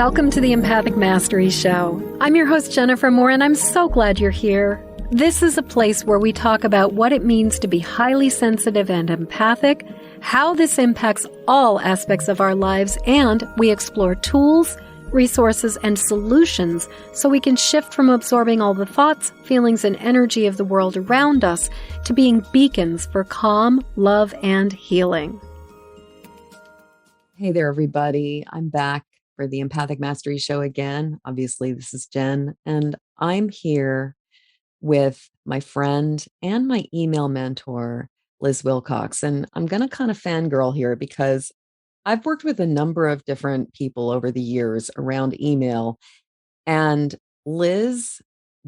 Welcome to the Empathic Mastery Show. I'm your host, Jennifer Moore, and I'm so glad you're here. This is a place where we talk about what it means to be highly sensitive and empathic, how this impacts all aspects of our lives, and we explore tools, resources, and solutions so we can shift from absorbing all the thoughts, feelings, and energy of the world around us to being beacons for calm, love, and healing. Hey there, everybody. I'm back for the Empathic Mastery Show again. Obviously, this is Jen, and I'm here with my friend and my email mentor, Liz Wilcox. And I'm going to kind of fangirl here because I've worked with a number of different people over the years around email, and Liz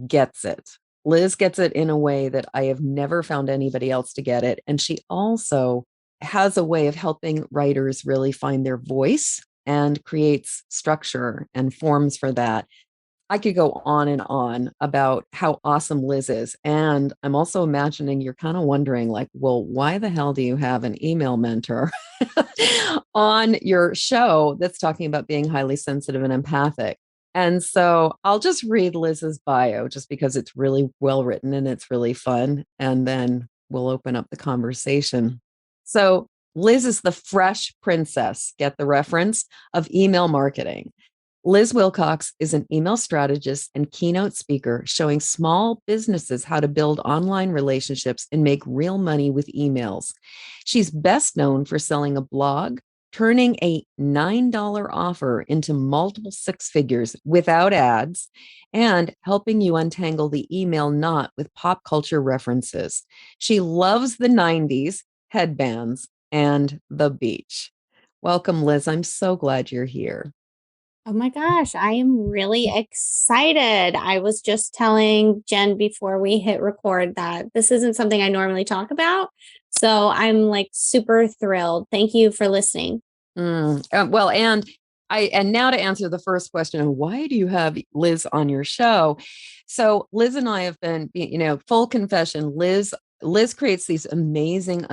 gets it. Liz gets it in a way that I have never found anybody else to get it. And she also has a way of helping writers really find their voice and creates structure and forms for that. I could go on and on about how awesome Liz is. And I'm also imagining you're kind of wondering, like, well, why the hell do you have an email mentor on your show that's talking about being highly sensitive and empathic? And so I'll just read Liz's bio just because it's really well written and it's really fun. And then we'll open up the conversation. So Liz is the fresh princess, get the reference, of email marketing. Liz Wilcox is an email strategist and keynote speaker showing small businesses how to build online relationships and make real money with emails. She's best known for selling a blog, turning a $9 offer into multiple six figures without ads, and helping you untangle the email knot with pop culture references. She loves the 90s, headbands, and the beach. Welcome, Liz. I'm so glad you're here. Oh my gosh, I am really excited. I was just telling Jen before we hit record that this isn't something I normally talk about. So I'm like super thrilled. Thank you for listening. And now to answer the first question of why do you have Liz on your show? So Liz and I have been, full confession, Liz creates these amazing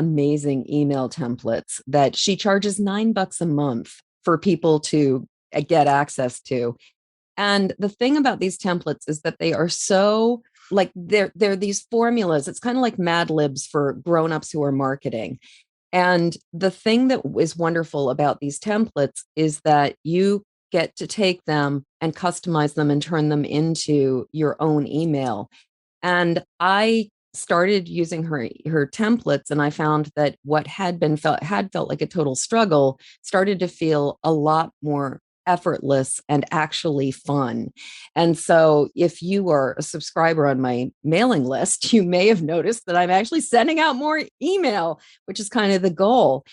email templates that she charges $9 a month for people to get access to. And the thing about these templates is that they are so like, they're these formulas. It's kind of like Mad Libs for grownups who are marketing. And the thing that is wonderful about these templates is that you get to take them and customize them and turn them into your own email. And I started using her templates, and I found that what had felt like a total struggle started to feel a lot more effortless and actually fun. And so if you are a subscriber on my mailing list, you may have noticed that I'm actually sending out more email, which is kind of the goal.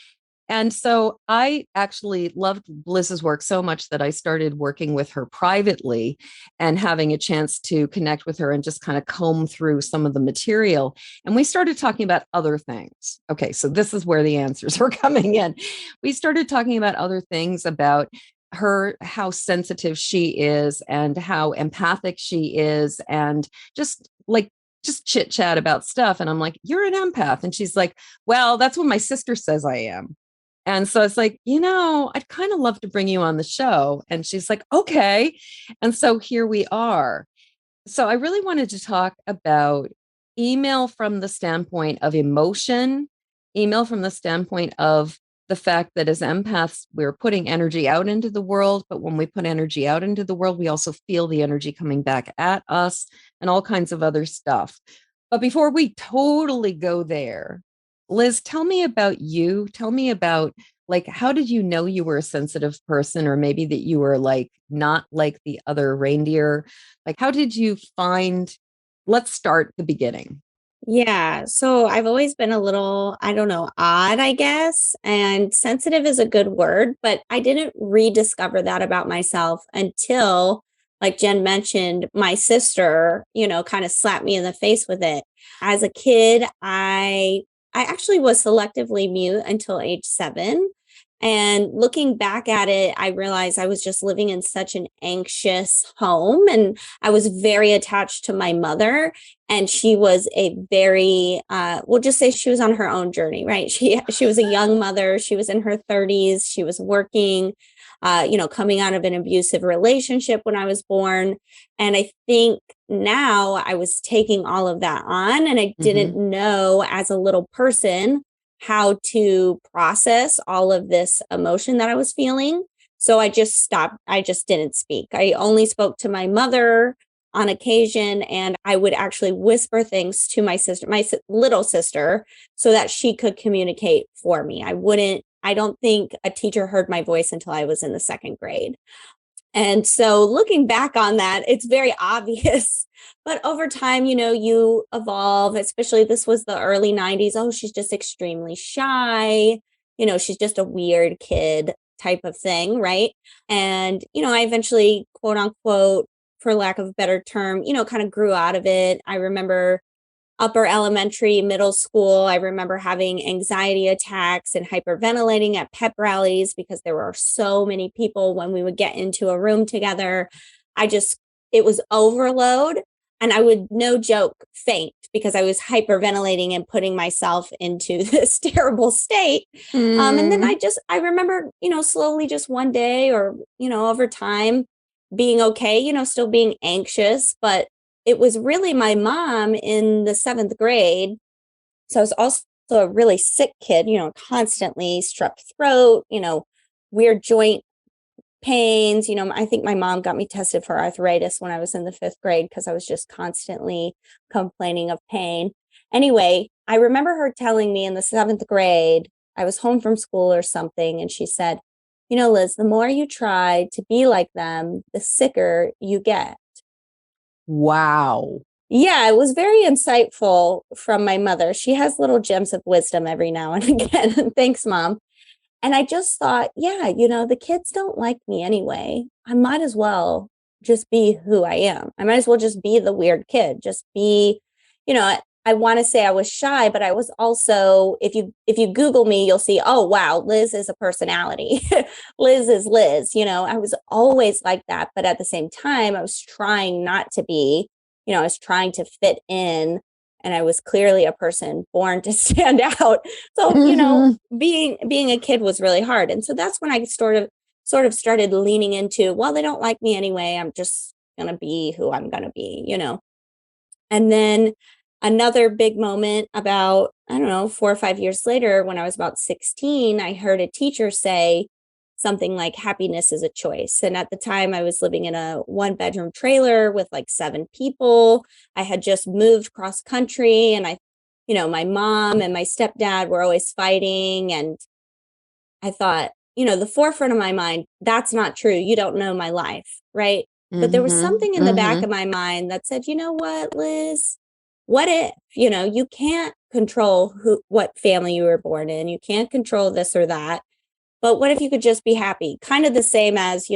And so I actually loved Liz's work so much that I started working with her privately and having a chance to connect with her and just kind of comb through some of the material. And we started talking about other things. Okay, so this is where the answers are coming in. We started talking about other things about her, how sensitive she is and how empathic she is, and just chit chat about stuff. And I'm like, you're an empath. And she's like, well, that's what my sister says I am. And so it's like, I'd kind of love to bring you on the show. And she's like, okay. And so here we are. So I really wanted to talk about email from the standpoint of emotion, email from the standpoint of the fact that as empaths, we're putting energy out into the world. But when we put energy out into the world, we also feel the energy coming back at us and all kinds of other stuff. But before we totally go there, Liz, tell me about you. Tell me about, like, how did you know you were a sensitive person, or maybe that you were like not like the other reindeer? Like, how did you let's start the beginning. Yeah. So I've always been a little, I don't know, odd, I guess. And sensitive is a good word, but I didn't rediscover that about myself until, like Jen mentioned, my sister, kind of slapped me in the face with it. As a kid, I actually was selectively mute until age 7. And looking back at it, I realized I was just living in such an anxious home, and I was very attached to my mother. And she was a very, we'll just say she was on her own journey, right? She was a young mother. She was in her 30s. She was working, coming out of an abusive relationship when I was born. And I think now I was taking all of that on, and I didn't know as a little person how to process all of this emotion that I was feeling. So I just stopped. I just didn't speak. I only spoke to my mother on occasion, and I would actually whisper things to my sister, little sister, so that she could communicate for me. I don't think a teacher heard my voice until I was in the second grade. And so looking back on that, it's very obvious. But over time, you evolve, especially this was the early 90s. Oh, she's just extremely shy. She's just a weird kid type of thing. Right. And, I eventually, quote unquote, for lack of a better term, kind of grew out of it. I remember upper elementary, middle school, I remember having anxiety attacks and hyperventilating at pep rallies because there were so many people when we would get into a room together. It was overload. And I would, no joke, faint because I was hyperventilating and putting myself into this terrible state. And then I remember, slowly just one day or, over time being okay, still being anxious, but it was really my mom in the 7th grade. So I was also a really sick kid, constantly strep throat, weird joint pains. I think my mom got me tested for arthritis when I was in the 5th grade because I was just constantly complaining of pain. Anyway, I remember her telling me in the 7th grade, I was home from school or something, and she said, Liz, the more you try to be like them, the sicker you get. Wow. Yeah, it was very insightful from my mother. She has little gems of wisdom every now and again. Thanks, Mom. And I just thought, yeah, the kids don't like me anyway. I might as well just be who I am. I might as well just be the weird kid. Just be, I want to say I was shy, but I was also, if you Google me, you'll see, oh, wow, Liz is a personality. Liz is Liz. I was always like that. But at the same time, I was trying not to be, I was trying to fit in. And I was clearly a person born to stand out. So, being a kid was really hard. And so that's when I sort of started leaning into, well, they don't like me anyway. I'm just going to be who I'm going to be, And then another big moment about, 4 or 5 years later, when I was about 16, I heard a teacher say something like happiness is a choice. And at the time I was living in a 1-bedroom trailer with like 7 people. I had just moved cross country, and my mom and my stepdad were always fighting. And I thought, the forefront of my mind, that's not true. You don't know my life. Right. But there was something in the back of my mind that said, you know what, Liz, what if, you can't control what family you were born in. You can't control this or that. But what if you could just be happy? Kind of the same as,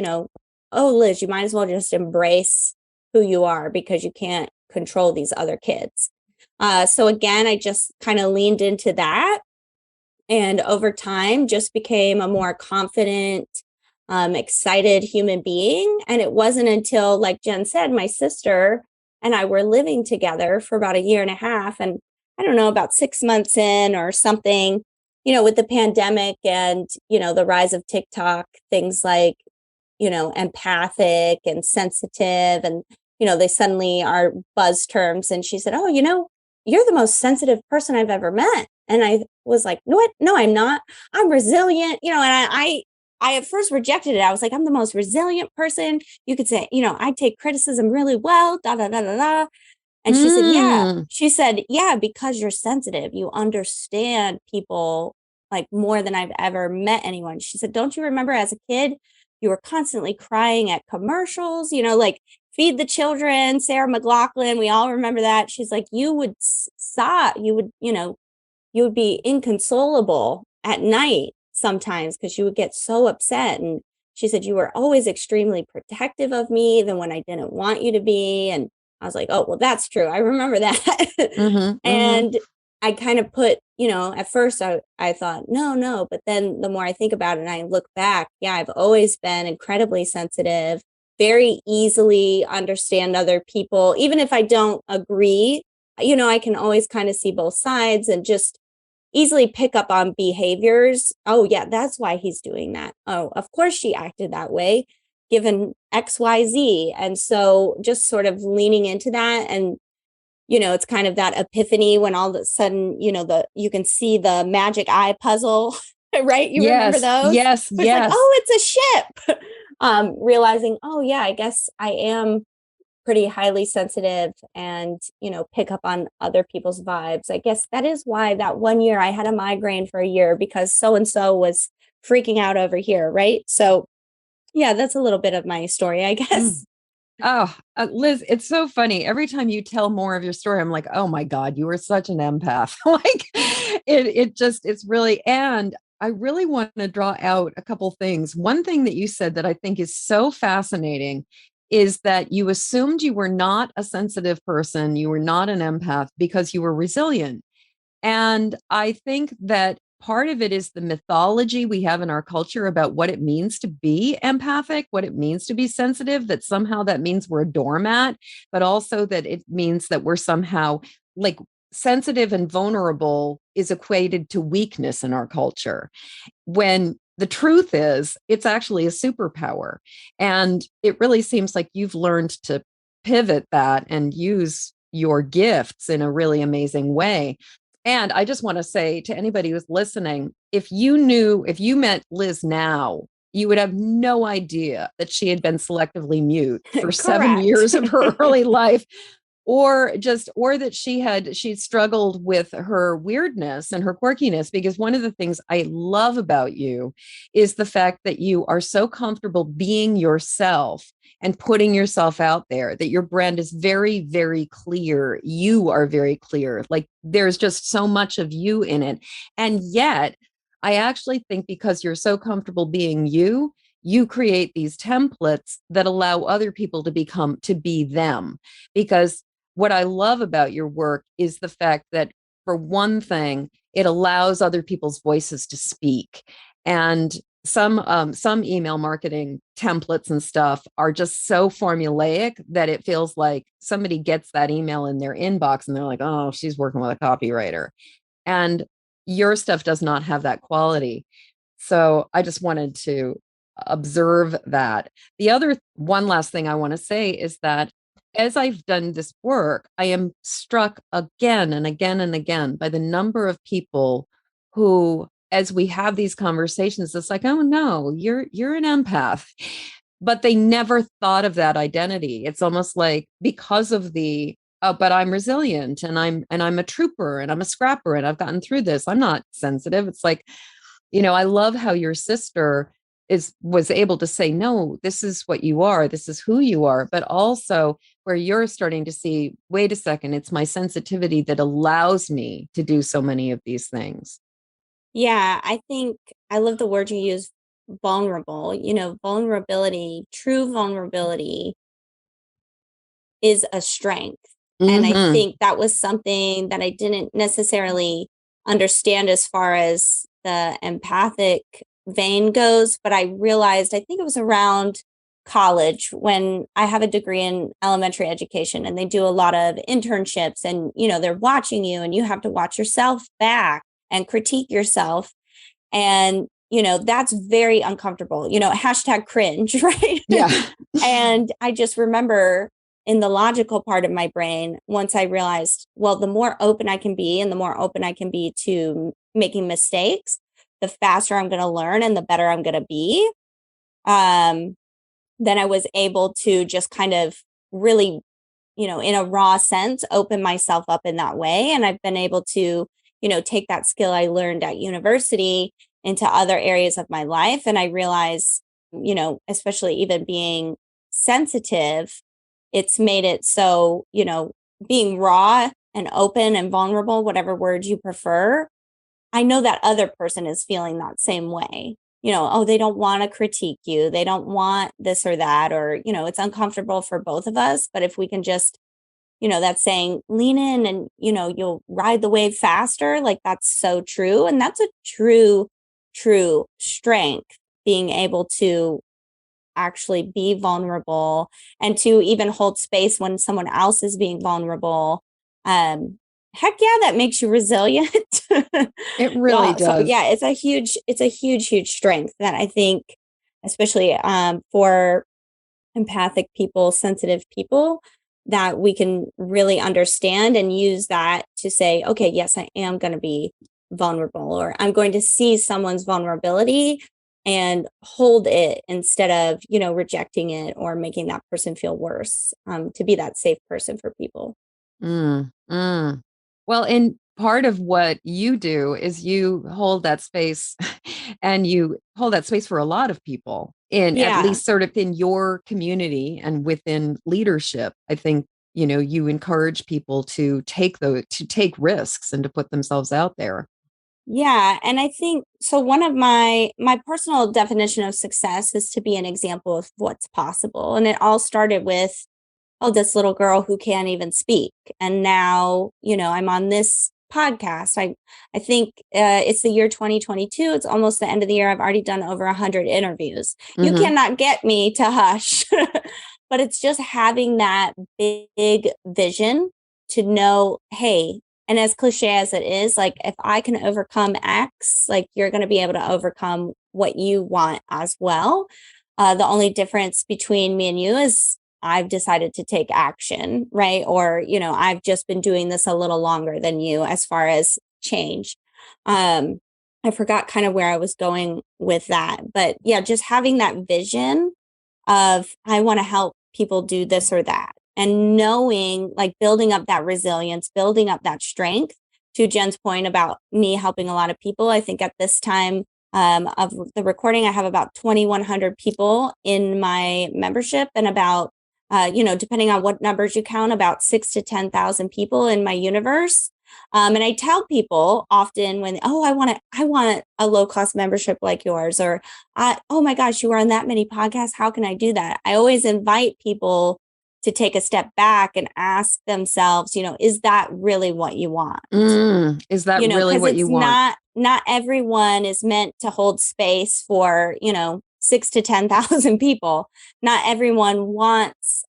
oh, Liz, you might as well just embrace who you are because you can't control these other kids. So again, I just kind of leaned into that. And over time, just became a more confident, excited human being. And it wasn't until, like Jen said, my sister and I were living together for about 1.5 years. And I don't know, about 6 months in or something, with the pandemic and, the rise of TikTok, things like, empathic and sensitive. And, they suddenly are buzz terms. And she said, oh, you're the most sensitive person I've ever met. And I was like, what? No, I'm not. I'm resilient, and I at first rejected it. I was like, I'm the most resilient person. You could say, I take criticism really well, da, da, da, da, da. And she said, yeah. She said, yeah, because you're sensitive, you understand people like more than I've ever met anyone. She said, don't you remember as a kid, you were constantly crying at commercials, like Feed the Children, Sarah McLachlan. We all remember that. She's like, you would sob, you would be inconsolable at night sometimes because you would get so upset. And she said, you were always extremely protective of me, even when I didn't want you to be. And I was like, oh, well, that's true. I remember that. And I kind of put, at first I thought, no. But then the more I think about it and I look back, yeah, I've always been incredibly sensitive, very easily understand other people. Even if I don't agree, I can always kind of see both sides and just easily pick up on behaviors. Oh, yeah, that's why he's doing that. Oh, of course she acted that way, given XYZ. And so just sort of leaning into that, and it's kind of that epiphany when all of a sudden, you can see the magic eye puzzle, right? You remember Yes, those? yes, Where it's like, yes. oh, it's a ship. Realizing, oh yeah, I guess I am pretty highly sensitive and, pick up on other people's vibes. I guess that is why that one year I had a migraine for a year, because so-and-so was freaking out over here, right? So yeah, that's a little bit of my story, I guess. Oh, Liz, it's so funny. Every time you tell more of your story, I'm like, oh my God, you are such an empath. Like it's really, and I really want to draw out a couple things. One thing that you said that I think is so fascinating is that you assumed you were not a sensitive person, you were not an empath because you were resilient. And I think that part of it is the mythology we have in our culture about what it means to be empathic, what it means to be sensitive, that somehow that means we're a doormat, but also that it means that we're somehow like sensitive and vulnerable is equated to weakness in our culture. When the truth is, it's actually a superpower. And it really seems like you've learned to pivot that and use your gifts in a really amazing way. And I just want to say to anybody who's listening, if you met Liz now, you would have no idea that she had been selectively mute for 7 Correct. years of her early life, or that she'd struggled with her weirdness and her quirkiness. Because one of the things I love about you is the fact that you are so comfortable being yourself and putting yourself out there, that your brand is very, very clear. You are very clear. Like there's just so much of you in it. And yet, I actually think because you're so comfortable being you, you create these templates that allow other people to be them. Because what I love about your work is the fact that, for one thing, it allows other people's voices to speak. And some email marketing templates and stuff are just so formulaic that it feels like somebody gets that email in their inbox and they're like, oh, she's working with a copywriter. And your stuff does not have that quality. So I just wanted to observe that. The other one last thing I want to say is that as I've done this work, I am struck again and again and again by the number of people who, as we have these conversations, it's like, oh no, you're an empath. But they never thought of that identity. It's almost like because of but I'm resilient and I'm a trooper and I'm a scrapper and I've gotten through this, I'm not sensitive. It's like, I love how your sister was able to say, no, this is what you are, this is who you are, but also where you're starting to see, wait a second, it's my sensitivity that allows me to do so many of these things. Yeah, I think I love the word you use, vulnerable. Vulnerability, true vulnerability is a strength. And I Mm-hmm. think that was something that I didn't necessarily understand as far as the empathic vein goes. But I realized, I think it was around college, when I have a degree in elementary education and they do a lot of internships, and, they're watching you and you have to watch yourself back and critique yourself. And, that's very uncomfortable, hashtag cringe, right? Yeah. And I just remember, in the logical part of my brain, once I realized, well, the more open I can be and the more open I can be to making mistakes, the faster I'm going to learn and the better I'm going to be. Then I was able to just kind of really, in a raw sense, open myself up in that way. And I've been able to, take that skill I learned at university into other areas of my life. And I realize, especially even being sensitive, it's made it so, being raw and open and vulnerable, whatever word you prefer, I know that other person is feeling that same way. Oh, they don't want to critique you. They don't want this or that, or, it's uncomfortable for both of us. But if we can just that's saying lean in and, you'll ride the wave faster. Like that's so true. And that's a true strength, being able to actually be vulnerable and to even hold space when someone else is being vulnerable. Heck yeah, that makes you resilient. It really does. So yeah, it's a huge strength that I think, especially for empathic people, sensitive people, that we can really understand and use that to say, okay, yes, I am going to be vulnerable, or I'm going to see someone's vulnerability and hold it instead of, rejecting it or making that person feel worse, to be that safe person for people. Mm, mm. Well, and part of what you do is you hold that space and you hold that space for a lot of people in at Yeah. least sort of in your community and within leadership. I think, you encourage people to take risks and to put themselves out there. Yeah. And I think so. One of my personal definition of success is to be an example of what's possible. And it all started with, oh, this little girl who can't even speak. And now, I'm on this podcast. I think it's the year 2022. It's almost the end of the year. I've already done over 100 interviews. You cannot get me to hush, but it's just having that big vision to know, hey, and as cliche as it is, like if I can overcome X, like you're going to be able to overcome what you want as well. The only difference between me and you is I've decided to take action, right? Or, I've just been doing this a little longer than you as far as change. I forgot kind of where I was going with that, but yeah, just having that vision of I want to help people do this or that, and knowing, like building up that resilience, building up that strength. To Jen's point about me helping a lot of people, I think at this time of the recording, I have about 2,100 people in my membership, and about depending on what numbers you count, about 6,000 to 10,000 people in my universe. And I tell people often when, oh, I want a low cost membership like yours, or, oh my gosh, you are on that many podcasts. How can I do that? I always invite people to take a step back and ask themselves, is that really what you want? Is that really what you want? Not everyone is meant to hold space for, 6,000 to 10,000 people. Not everyone wants,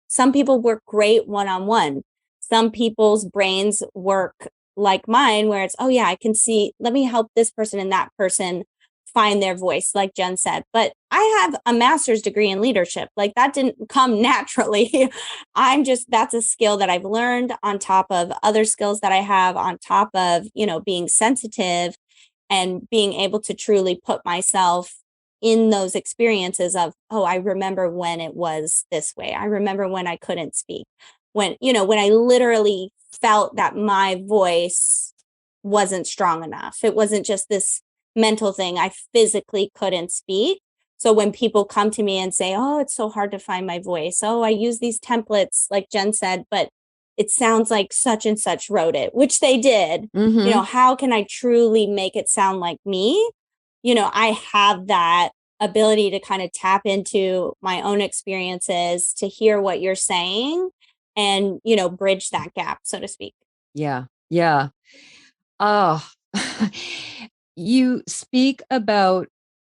some people work great one-on-one. Some people's brains work like mine, where it's, oh yeah, I can see, let me help this person and that person find their voice, like Jen said. But I have a master's degree in leadership. Like that didn't come naturally. That's a skill that I've learned on top of other skills that I have, on top of, being sensitive and being able to truly put myself in those experiences of, oh, I remember when it was this way. I remember when I couldn't speak, when I literally felt that my voice wasn't strong enough. It wasn't just this mental thing. I physically couldn't speak. So when people come to me and say, oh, it's so hard to find my voice. Oh, I use these templates, like Jen said, but it sounds like such and such wrote it, which they did. How can I truly make it sound like me? I have that ability to kind of tap into my own experiences, to hear what you're saying and, bridge that gap, so to speak. Yeah. Yeah. Oh, you speak about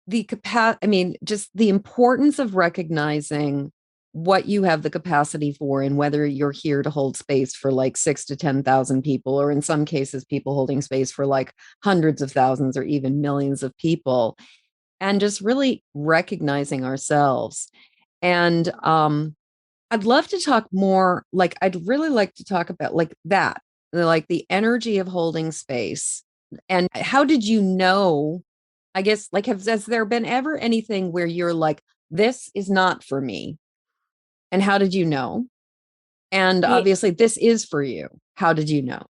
the capacity, just the importance of recognizing what you have the capacity for, and whether you're here to hold space for like 6,000 to 10,000 people, or in some cases, people holding space for like hundreds of thousands or even millions of people, and just really recognizing ourselves. And I'd love to talk more, like, I'd really like to talk about like that, like the energy of holding space. And how did you know? I guess, like, has there been ever anything where you're like, this is not for me? And how did you know? And obviously, this is for you. How did you know?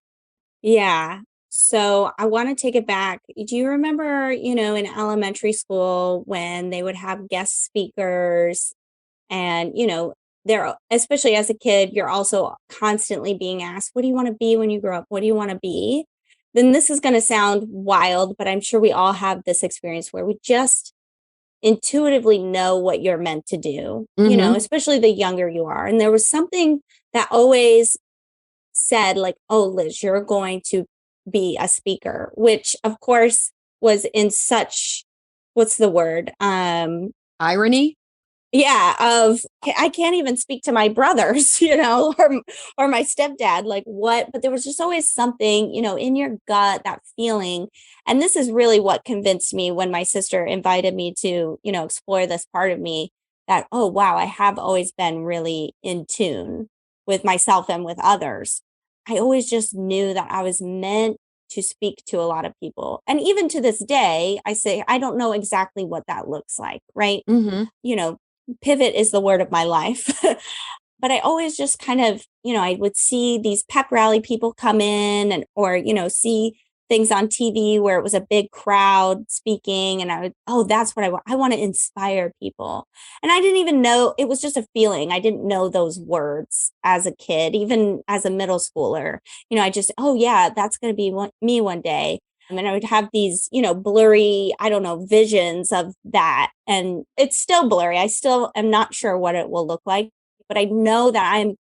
Yeah. So I want to take it back. Do you remember, in elementary school when they would have guest speakers, and, they're, especially as a kid, you're also constantly being asked, what do you want to be when you grow up? What do you want to be? Then this is going to sound wild, but I'm sure we all have this experience where we just intuitively know what you're meant to do, Mm-hmm. especially the younger you are. And there was something that always said, like, oh, Liz, you're going to be a speaker, which of course was in such, what's the word? Irony. Yeah, I can't even speak to my brothers, or my stepdad, like what, but there was just always something, in your gut, that feeling. And this is really what convinced me when my sister invited me to, explore this part of me, that, oh, wow, I have always been really in tune with myself and with others. I always just knew that I was meant to speak to a lot of people. And even to this day, I say, I don't know exactly what that looks like, right? Mm-hmm. Pivot is the word of my life. But I always just kind of, I would see these pep rally people come in, and, or, see things on TV where it was a big crowd speaking. And I would, oh, that's what I want. I want to inspire people. And I didn't even know, it was just a feeling. I didn't know those words as a kid, even as a middle schooler. I just, oh yeah, that's going to be me one day. And I would have these, blurry, I don't know, visions of that. And it's still blurry. I still am not sure what it will look like, but I know that I'm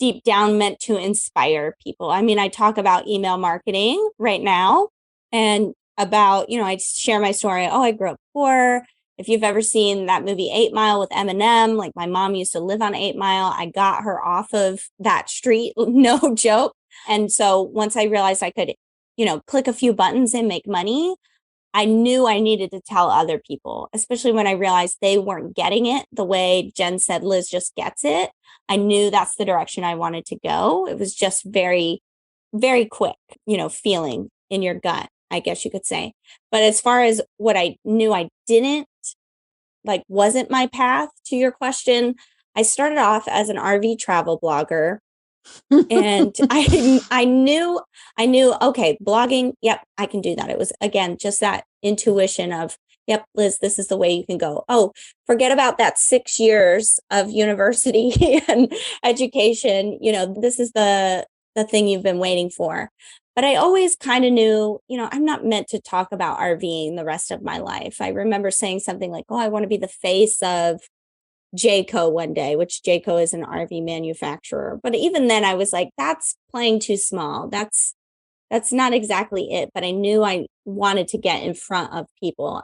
deep down meant to inspire people. I mean, I talk about email marketing right now, and about, I share my story. Oh, I grew up poor. If you've ever seen that movie 8 Mile with Eminem, like, my mom used to live on 8 Mile. I got her off of that street, no joke. And so once I realized I could, click a few buttons and make money, I knew I needed to tell other people, especially when I realized they weren't getting it the way Jen said, Liz just gets it. I knew that's the direction I wanted to go. It was just very, very quick, feeling in your gut, I guess you could say. But as far as what I knew I didn't, like, wasn't my path, to your question, I started off as an RV travel blogger. And I knew, okay, blogging, yep, I can do that. It was, again, just that intuition of, yep, Liz, this is the way you can go. Oh, forget about that 6 years of university and education. This is the thing you've been waiting for. But I always kind of knew, I'm not meant to talk about RVing the rest of my life. I remember saying something like, oh, I want to be the face of Jayco one day, which Jayco is an RV manufacturer. But even then I was like, that's playing too small. That's not exactly it. But I knew I wanted to get in front of people.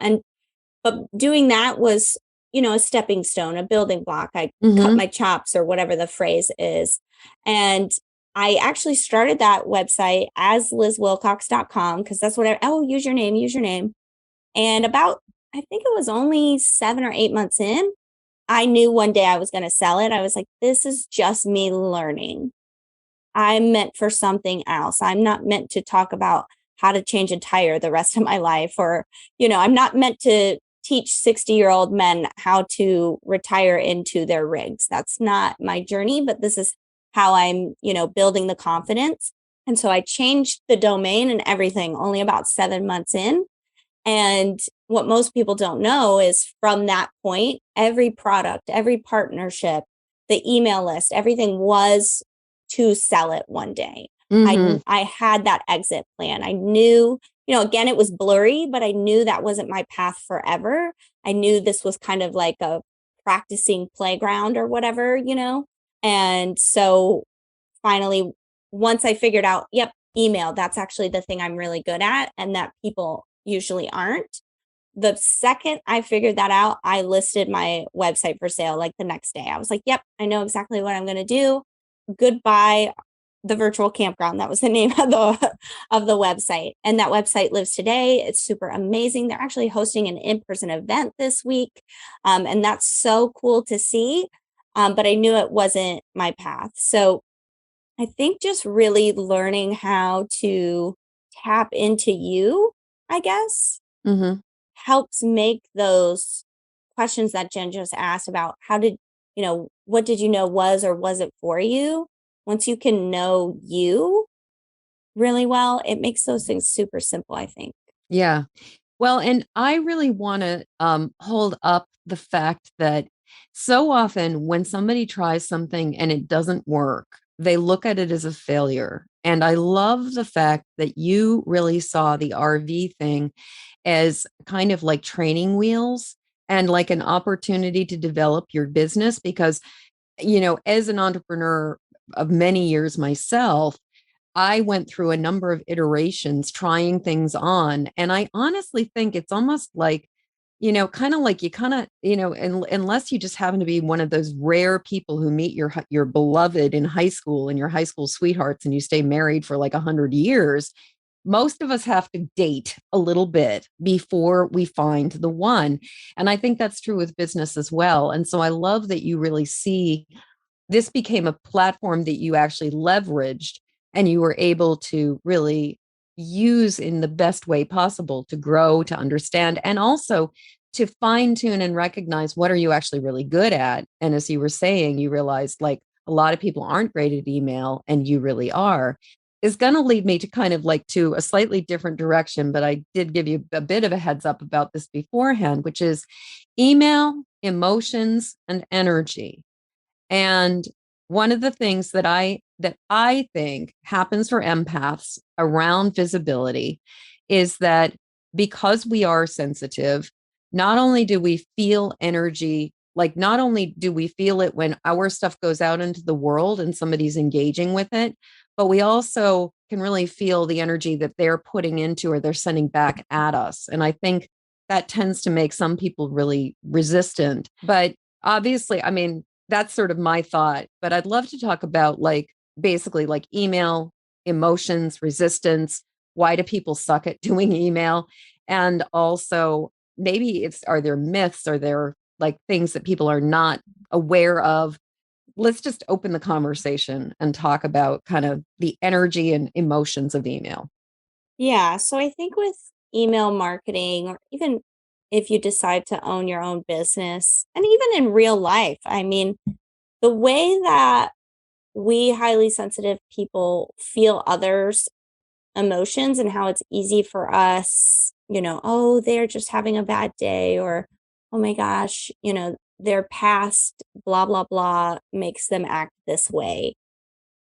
But doing that was, a stepping stone, a building block. I cut my chops, or whatever the phrase is. And I actually started that website as lizwilcox.com, because that's what use your name. And about, I think it was only 7 or 8 months in, I knew one day I was going to sell it. I was like, this is just me learning. I'm meant for something else. I'm not meant to talk about how to change a tire the rest of my life, or, I'm not meant to teach 60-year-old men how to retire into their rigs. That's not my journey, but this is how I'm, building the confidence. And so I changed the domain and everything only about 7 months in. And what most people don't know is, from that point, every product, every partnership, the email list, everything was to sell it one day. I had that exit plan. I knew, again, it was blurry, but I knew that wasn't my path forever. I knew this was kind of like a practicing playground or whatever, And so finally, once I figured out, yep, email, that's actually the thing I'm really good at, and that people usually aren't. The second I figured that out, I listed my website for sale like the next day. I was like, yep, I know exactly what I'm going to do. Goodbye, the virtual campground. That was the name of the website. And that website lives today. It's super amazing. They're actually hosting an in-person event this week. And that's so cool to see. But I knew it wasn't my path. So I think just really learning how to tap into you, I guess, helps make those questions that Jen just asked about, how did, what did you know was or wasn't for you? Once you can know you really well, it makes those things super simple, I think. Yeah. Well, and I really want to hold up the fact that so often when somebody tries something and it doesn't work, they look at it as a failure. And I love the fact that you really saw the RV thing as kind of like training wheels and like an opportunity to develop your business. Because, as an entrepreneur of many years myself, I went through a number of iterations trying things on. And I honestly think it's almost like, kind of like you kind of, unless you just happen to be one of those rare people who meet your beloved in high school and your high school sweethearts and you stay married for like 100 years, most of us have to date a little bit before we find the one. And I think that's true with business as well. And so I love that you really see this became a platform that you actually leveraged and you were able to really use in the best way possible to grow, to understand, and also to fine tune and recognize what are you actually really good at. And as you were saying, you realized like a lot of people aren't great at email and you really are, is going to lead me to kind of like to a slightly different direction. But I did give you a bit of a heads up about this beforehand, which is email, emotions, and energy. And one of the things that I think happens for empaths around visibility is that because we are sensitive, not only do we feel energy, like not only do we feel it when our stuff goes out into the world and somebody's engaging with it, but we also can really feel the energy that they're putting into or they're sending back at us. And I think that tends to make some people really resistant. But obviously, I mean, that's sort of my thought, but I'd love to talk about like basically like email, emotions, resistance. Why do people suck at doing email? And also maybe are there myths? Are there like things that people are not aware of? Let's just open the conversation and talk about kind of the energy and emotions of email. Yeah. So I think with email marketing, or even if you decide to own your own business, and even in real life, I mean, the way that we highly sensitive people feel others' emotions and how it's easy for us, oh, they're just having a bad day, or oh my gosh, their past blah, blah, blah makes them act this way.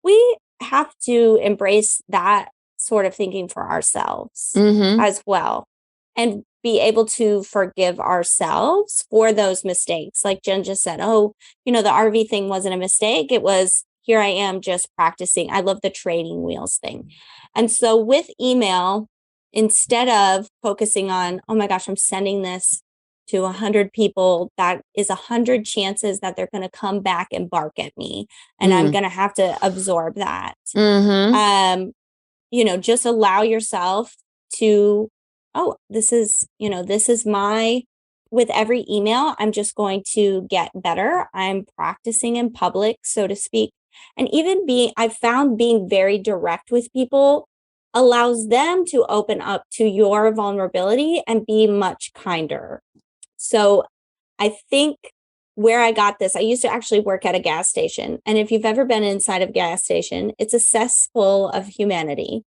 We have to embrace that sort of thinking for ourselves Mm-hmm. as well, and be able to forgive ourselves for those mistakes. Like Jen just said, oh, the RV thing wasn't a mistake. It was, here I am just practicing. I love the training wheels thing. And so with email, instead of focusing on, oh my gosh, I'm sending this to 100 people, that is 100 chances that they're going to come back and bark at me, and I'm going to have to absorb that. Mm-hmm. Just allow yourself to, oh, this is with every email, I'm just going to get better. I'm practicing in public, so to speak. And even I've found being very direct with people allows them to open up to your vulnerability and be much kinder. So I think where I got this, I used to actually work at a gas station. And if you've ever been inside of a gas station, it's a cesspool of humanity.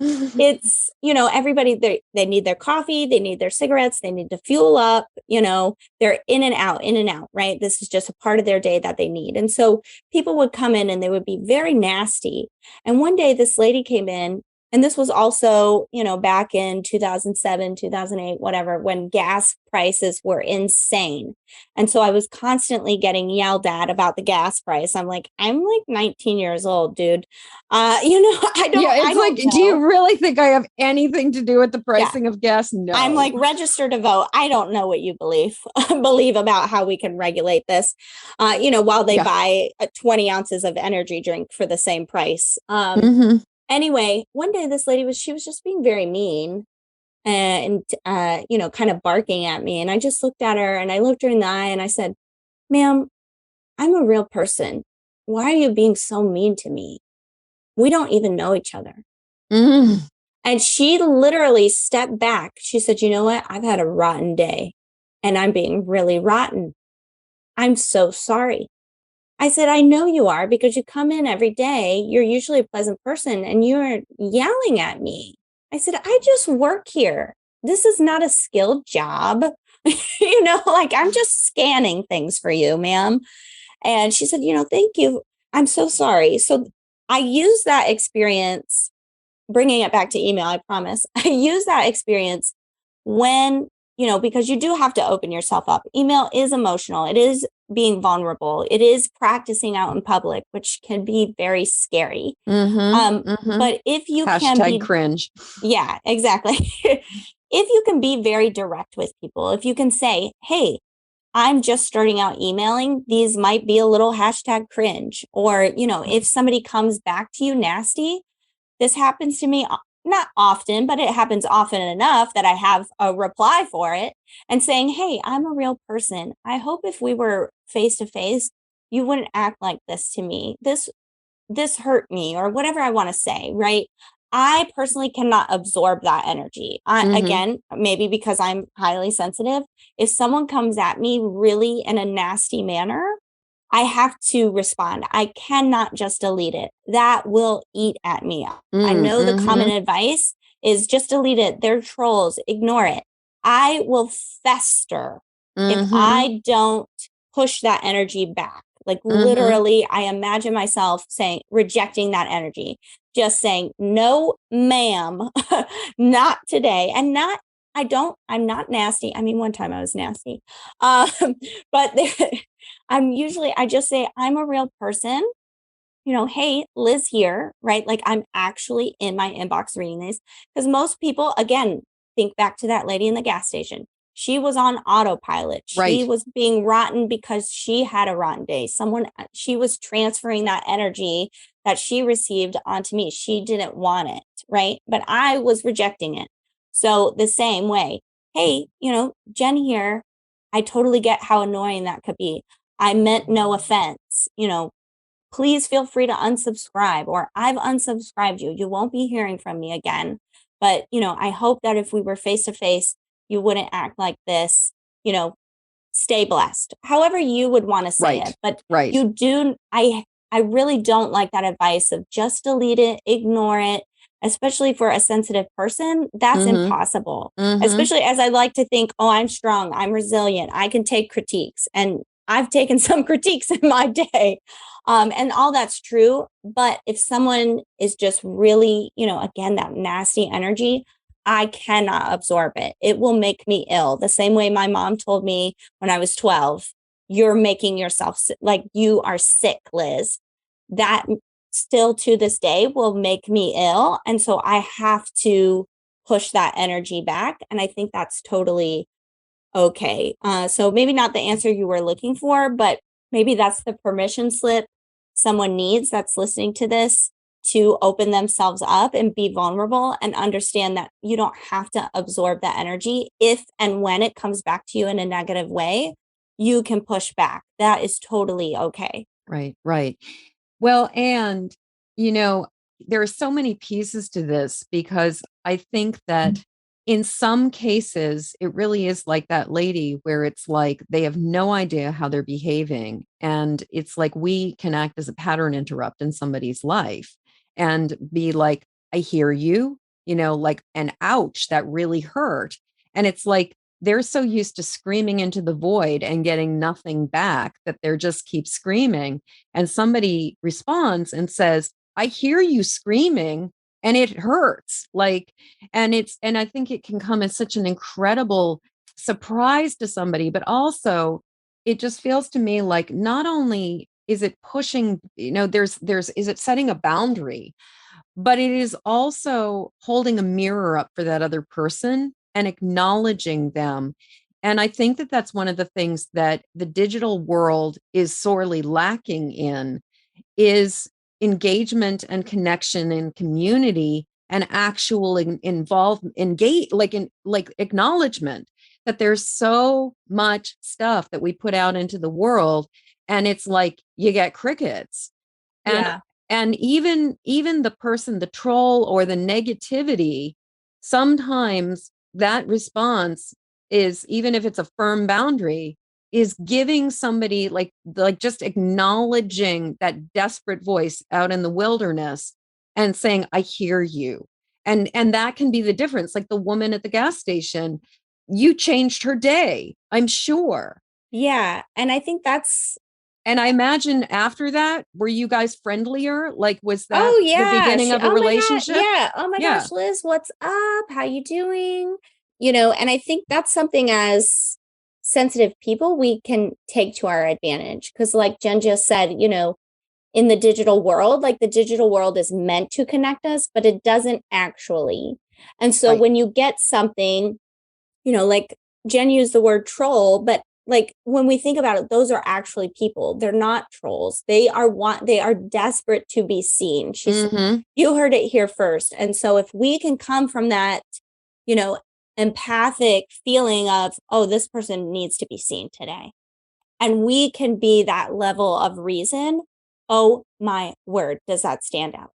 It's, everybody, they need their coffee, they need their cigarettes, they need to fuel up, they're in and out, right? This is just a part of their day that they need. And so people would come in and they would be very nasty. And one day this lady came in, and this was also, back in 2007, 2008, whatever, when gas prices were insane. And so I was constantly getting yelled at about the gas price. I'm like 19 years old, dude. I don't. Yeah, it's I don't like, know. do you really think I have anything to do with the pricing of gas? No. I'm like, register to vote. I don't know what you believe about how we can regulate this. While they buy 20 ounces of energy drink for the same price. Anyway, one day this lady she was just being very mean and, kind of barking at me. And I just looked at her and I looked her in the eye and I said, ma'am, I'm a real person. Why are you being so mean to me? We don't even know each other. Mm-hmm. And she literally stepped back. She said, you know what? I've had a rotten day and I'm being really rotten. I'm so sorry. I said, I know you are, because you come in every day. You're usually a pleasant person and you're yelling at me. I said, I just work here. This is not a skilled job. I'm just scanning things for you, ma'am. And she said, thank you. I'm so sorry. So I use that experience, bringing it back to email, I promise. I use that experience when, because you do have to open yourself up. Email is emotional. It is being vulnerable. It is practicing out in public, which can be very scary. But if you can be cringe. Yeah, exactly. If you can be very direct with people, if you can say, hey, I'm just starting out emailing, these might be a little #cringe. Or, if somebody comes back to you nasty, this happens to me not often, but it happens often enough that I have a reply for it and saying, hey, I'm a real person. I hope if we were face to face, you wouldn't act like this to me. This hurt me, or whatever I want to say, right? I personally cannot absorb that energy. Again, maybe because I'm highly sensitive. If someone comes at me really in a nasty manner, I have to respond. I cannot just delete it. That will eat at me. I know the common advice is just delete it. They're trolls. Ignore it. I will fester if I don't push that energy back. Like literally, I imagine myself rejecting that energy, just saying, no, ma'am, not today. And I'm not nasty. I mean, one time I was nasty. But I just say, I'm a real person. Hey, Liz here, right? Like I'm actually in my inbox reading these, because most people, again, think back to that lady in the gas station. She was on autopilot. She was being rotten because she had a rotten day. She was transferring that energy that she received onto me. She didn't want it, right? But I was rejecting it. So the same way, hey, Jen here, I totally get how annoying that could be. I meant no offense, please feel free to unsubscribe, or I've unsubscribed you. You won't be hearing from me again. But, I hope that if we were face to face, you wouldn't act like this, stay blessed. However you would want to say it. But you do, I really don't like that advice of just delete it, ignore it, especially for a sensitive person. That's impossible. Especially as I like to think, oh, I'm strong, I'm resilient, I can take critiques. And I've taken some critiques in my day. And all that's true. But if someone is just really, again, that nasty energy, I cannot absorb it. It will make me ill. The same way my mom told me when I was 12, you're making yourself sick, like you are sick, Liz. That still to this day will make me ill. And so I have to push that energy back. And I think that's totally okay. So maybe not the answer you were looking for, but maybe that's the permission slip someone needs that's listening to this, to open themselves up and be vulnerable and understand that you don't have to absorb that energy. If and when it comes back to you in a negative way, you can push back. That is totally okay. Right. Well, and, there are so many pieces to this, because I think that in some cases, it really is like that lady where it's like they have no idea how they're behaving. And it's like we can act as a pattern interrupt in somebody's life and be like, I hear you, like an ouch, that really hurt. And it's like they're so used to screaming into the void and getting nothing back that they're just keep screaming. And somebody responds and says, I hear you screaming and it hurts. And I think it can come as such an incredible surprise to somebody, but also it just feels to me like not only is it pushing, is it setting a boundary, but it is also holding a mirror up for that other person and acknowledging them. And I think that that's one of the things that the digital world is sorely lacking in, is engagement and connection and community and actual acknowledgement that there's so much stuff that we put out into the world, and it's like you get crickets. And even the person, the troll or the negativity, sometimes that response is, even if it's a firm boundary, is giving somebody like just acknowledging that desperate voice out in the wilderness and saying, I hear you. And that can be the difference. Like the woman at the gas station, you changed her day, I'm sure. Yeah. And I think that's, and I imagine after that, were you guys friendlier? Like, was that the beginning of a relationship? Yeah. Oh my gosh, Liz, what's up? How you doing? And I think that's something as sensitive people we can take to our advantage. Because like Jen just said, in the digital world, like the digital world is meant to connect us, but it doesn't actually. And so Right. when you get something, like Jen used the word troll, but like when we think about it, those are actually people. They're not trolls. They are desperate to be seen. You heard it here first. And so if we can come from that, you know, empathic feeling of, oh, this person needs to be seen today. And we can be that level of reason. Oh my word, does that stand out?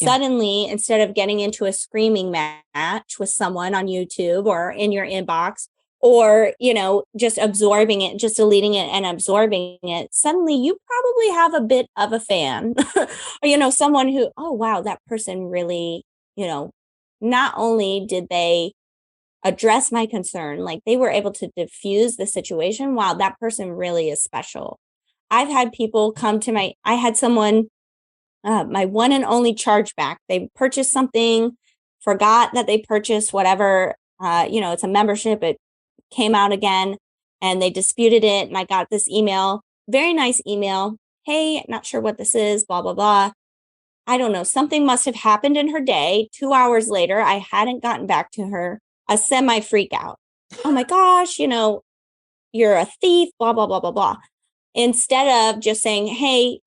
Yeah. Suddenly, instead of getting into a screaming match with someone on YouTube or in your inbox, or, just absorbing it, just deleting it and absorbing it, suddenly you probably have a bit of a fan or, someone who, oh, wow, that person really, not only did they address my concern, like they were able to diffuse the situation. Wow, that person really is special. I've had people come to I had someone my one and only chargeback. They purchased something, forgot that they purchased whatever, it's a membership. It came out again and they disputed it. And I got this email, very nice email. Hey, not sure what this is, blah, blah, blah. I don't know. Something must have happened in her day. 2 hours later, I hadn't gotten back to her, a semi freak out. Oh my gosh, you're a thief, blah, blah, blah, blah, blah. Instead of just saying, hey,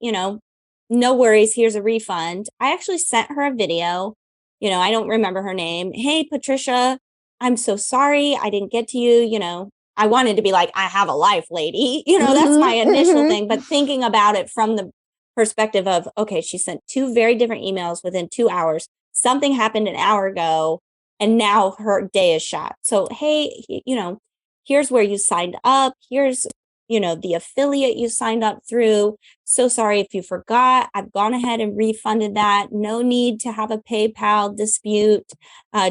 no worries, here's a refund. I actually sent her a video. I don't remember her name. Hey, Patricia, I'm so sorry I didn't get to you. I wanted to be like, I have a life, lady. That's my initial thing. But thinking about it from the perspective of, okay, she sent two very different emails within 2 hours. Something happened an hour ago, and now her day is shot. So, hey, here's where you signed up. Here's the affiliate you signed up through. So sorry if you forgot. I've gone ahead and refunded that. No need to have a PayPal dispute.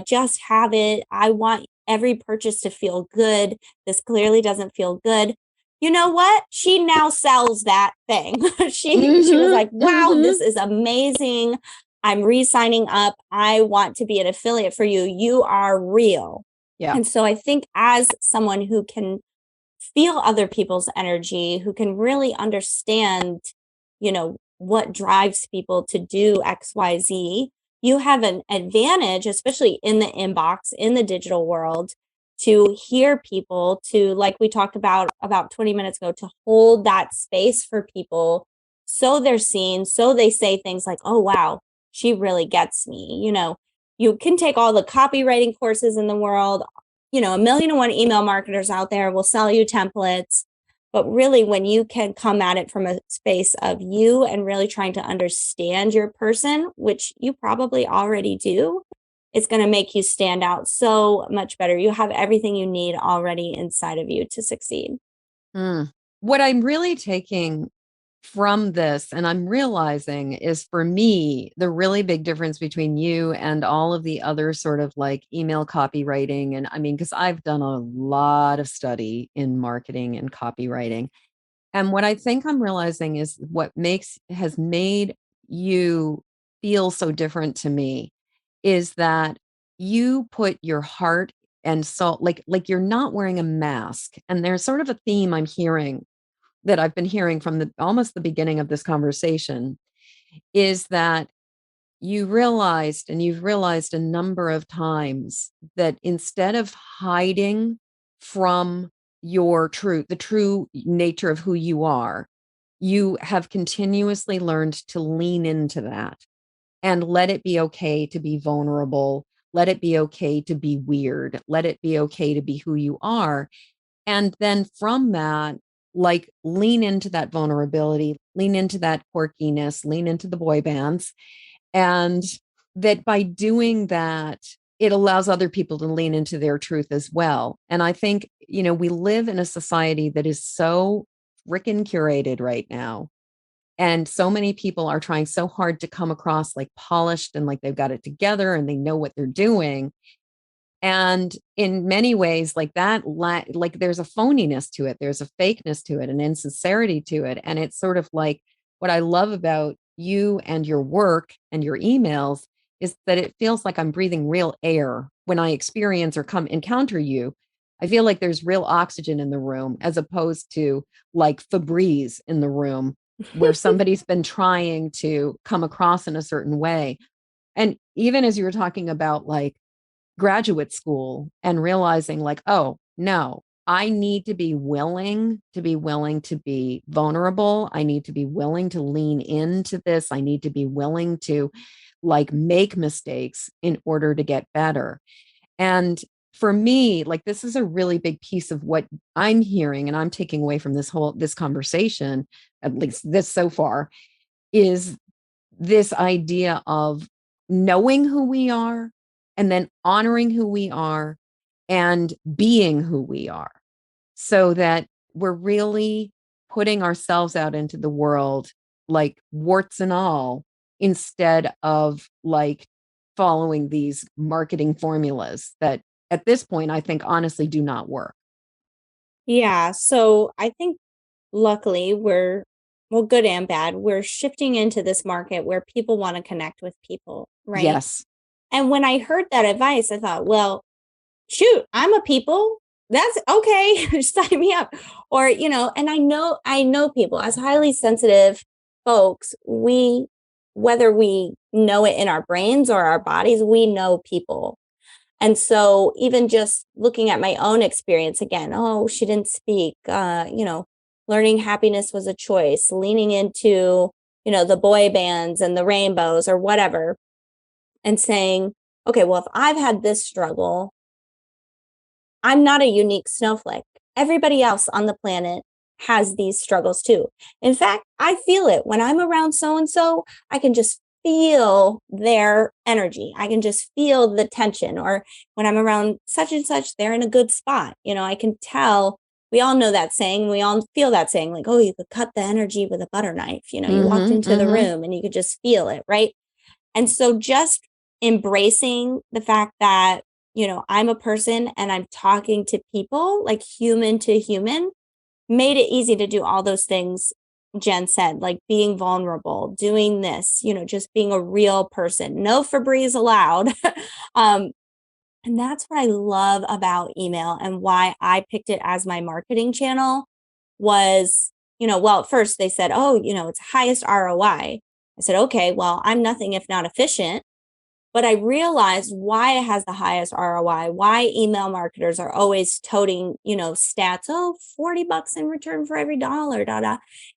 Just have it. I want every purchase to feel good. This clearly doesn't feel good. You know what? She now sells that thing. She was like, wow, this is amazing. I'm re-signing up. I want to be an affiliate for you. You are real. Yeah. And so I think as someone who can feel other people's energy, who can really understand, what drives people to do XYZ, you have an advantage, especially in the inbox, in the digital world, to hear people, to, like we talked about 20 minutes ago, to hold that space for people so they're seen, so they say things like, oh, wow, she really gets me. You can take all the copywriting courses in the world, 1,000,001 email marketers out there will sell you templates. But really, when you can come at it from a space of you and really trying to understand your person, which you probably already do, it's going to make you stand out so much better. You have everything you need already inside of you to succeed. What I'm really taking from this, and I'm realizing, is for me, the really big difference between you and all of the other sort of like email copywriting. And I mean, because I've done a lot of study in marketing and copywriting. And what I think I'm realizing is what has made you feel so different to me is that you put your heart and soul, like you're not wearing a mask. And there's sort of a theme I'm hearing that I've been hearing from almost the beginning of this conversation, is that you've realized a number of times that instead of hiding from the true nature of who you are, you have continuously learned to lean into that and let it be okay to be vulnerable. Let it be okay to be weird. Let it be okay to be who you are. And then from that, like lean into that vulnerability, lean into that quirkiness, lean into the boy bands. And that by doing that, it allows other people to lean into their truth as well. And I think, we live in a society that is so freaking curated right now. And so many people are trying so hard to come across like polished and like they've got it together and they know what they're doing. And in many ways, like that, like there's a phoniness to it, there's a fakeness to it, an insincerity to it. And it's sort of like what I love about you and your work and your emails is that it feels like I'm breathing real air when I experience or encounter you. I feel like there's real oxygen in the room as opposed to like Febreze in the room where somebody's been trying to come across in a certain way. And even as you were talking about like graduate school and realizing like, oh, no, I need to be willing to be vulnerable. I need to be willing to lean into this. I need to be willing to like make mistakes in order to get better. And for me, like this is a really big piece of what I'm hearing and I'm taking away from this conversation, at least this so far, is this idea of knowing who we are and then honoring who we are and being who we are so that we're really putting ourselves out into the world like warts and all instead of like following these marketing formulas that at this point I think honestly do not work. Yeah. So I think luckily well, good and bad, we're shifting into this market where people want to connect with people, right? Yes. And when I heard that advice, I thought, well, shoot, I'm a people. That's okay. Sign me up. Or, and I know people as highly sensitive folks, whether we know it in our brains or our bodies, we know people. And so even just looking at my own experience again, oh, she didn't speak, learning happiness was a choice, leaning into, the boy bands and the rainbows or whatever, and saying, okay, well, if I've had this struggle, I'm not a unique snowflake. Everybody else on the planet has these struggles too. In fact, I feel it when I'm around so-and-so, I can just feel their energy. I can just feel the tension. Or when I'm around such and such, they're in a good spot. I can tell. We all know that saying. We all feel that saying, like, oh, you could cut the energy with a butter knife. You walked into the room and you could just feel it, right? And so just embracing the fact that, I'm a person and I'm talking to people like human to human made it easy to do all those things Jen said, like being vulnerable, doing this, just being a real person. No Febreze allowed. And that's what I love about email and why I picked it as my marketing channel was, well, at first they said, oh, it's highest ROI. I said, okay, well, I'm nothing if not efficient. But I realized why it has the highest ROI, why email marketers are always toting, stats, oh, $40 in return for every dollar,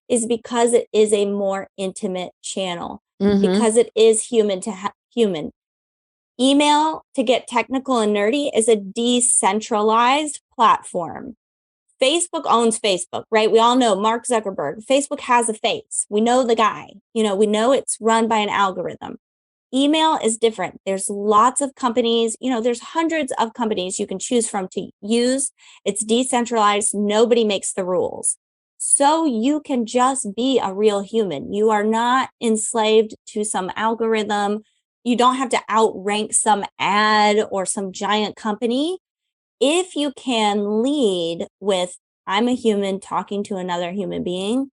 is because it is a more intimate channel, because it is human to human. Email, to get technical and nerdy, is a decentralized platform. Facebook owns Facebook, right? We all know Mark Zuckerberg. Facebook has a face. We know the guy. We know it's run by an algorithm. Email is different. There's lots of companies, there's hundreds of companies you can choose from to use. It's decentralized. Nobody makes the rules. So you can just be a real human. You are not enslaved to some algorithm. You don't have to outrank some ad or some giant company. If you can lead with, I'm a human talking to another human being,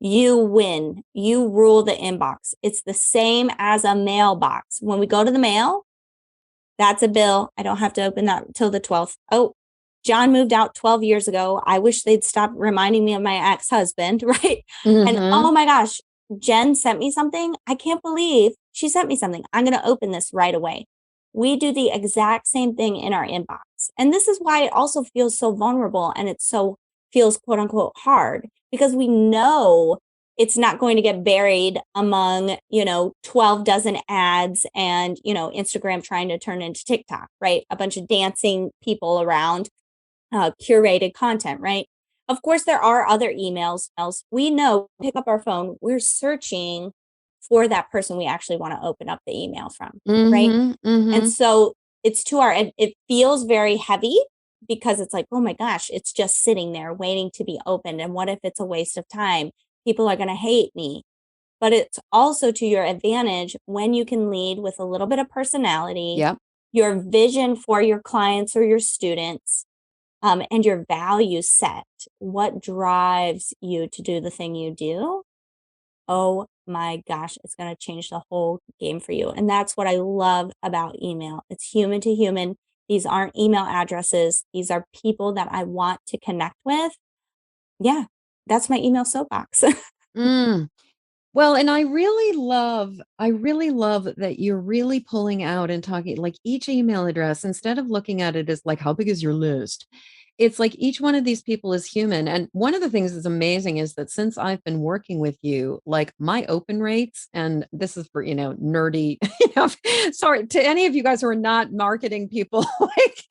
you win. You rule the inbox. It's the same as a mailbox. When we go to the mail, that's a bill. I don't have to open that till the 12th. Oh, John moved out 12 years ago. I wish they'd stop reminding me of my ex-husband, right? And oh my gosh, Jen sent me something. I can't believe she sent me something. I'm going to open this right away. We do the exact same thing in our inbox. And this is why it also feels so vulnerable and feels quote unquote hard, because we know it's not going to get buried among, 12 dozen ads and, Instagram trying to turn into TikTok, right? A bunch of dancing people around curated content, right? Of course, there are other emails. We know, pick up our phone, we're searching for that person we actually want to open up the email from, right? And so it feels very heavy because it's like, oh my gosh, it's just sitting there waiting to be opened. And what if it's a waste of time? People are going to hate me. But it's also to your advantage when you can lead with a little bit of personality, your vision for your clients or your students, and your value set. What drives you to do the thing you do? oh my gosh, it's going to change the whole game for you. And that's what I love about email. It's human to human. These aren't email addresses. These are people that I want to connect with. Yeah, that's my email soapbox. Mm. Well, and I really love that you're really pulling out and talking like each email address, instead of looking at it as like, how big is your list? It's like each one of these people is human. And one of the things that's amazing is that since I've been working with you, like my open rates, and this is for, nerdy, sorry to any of you guys who are not marketing people, like,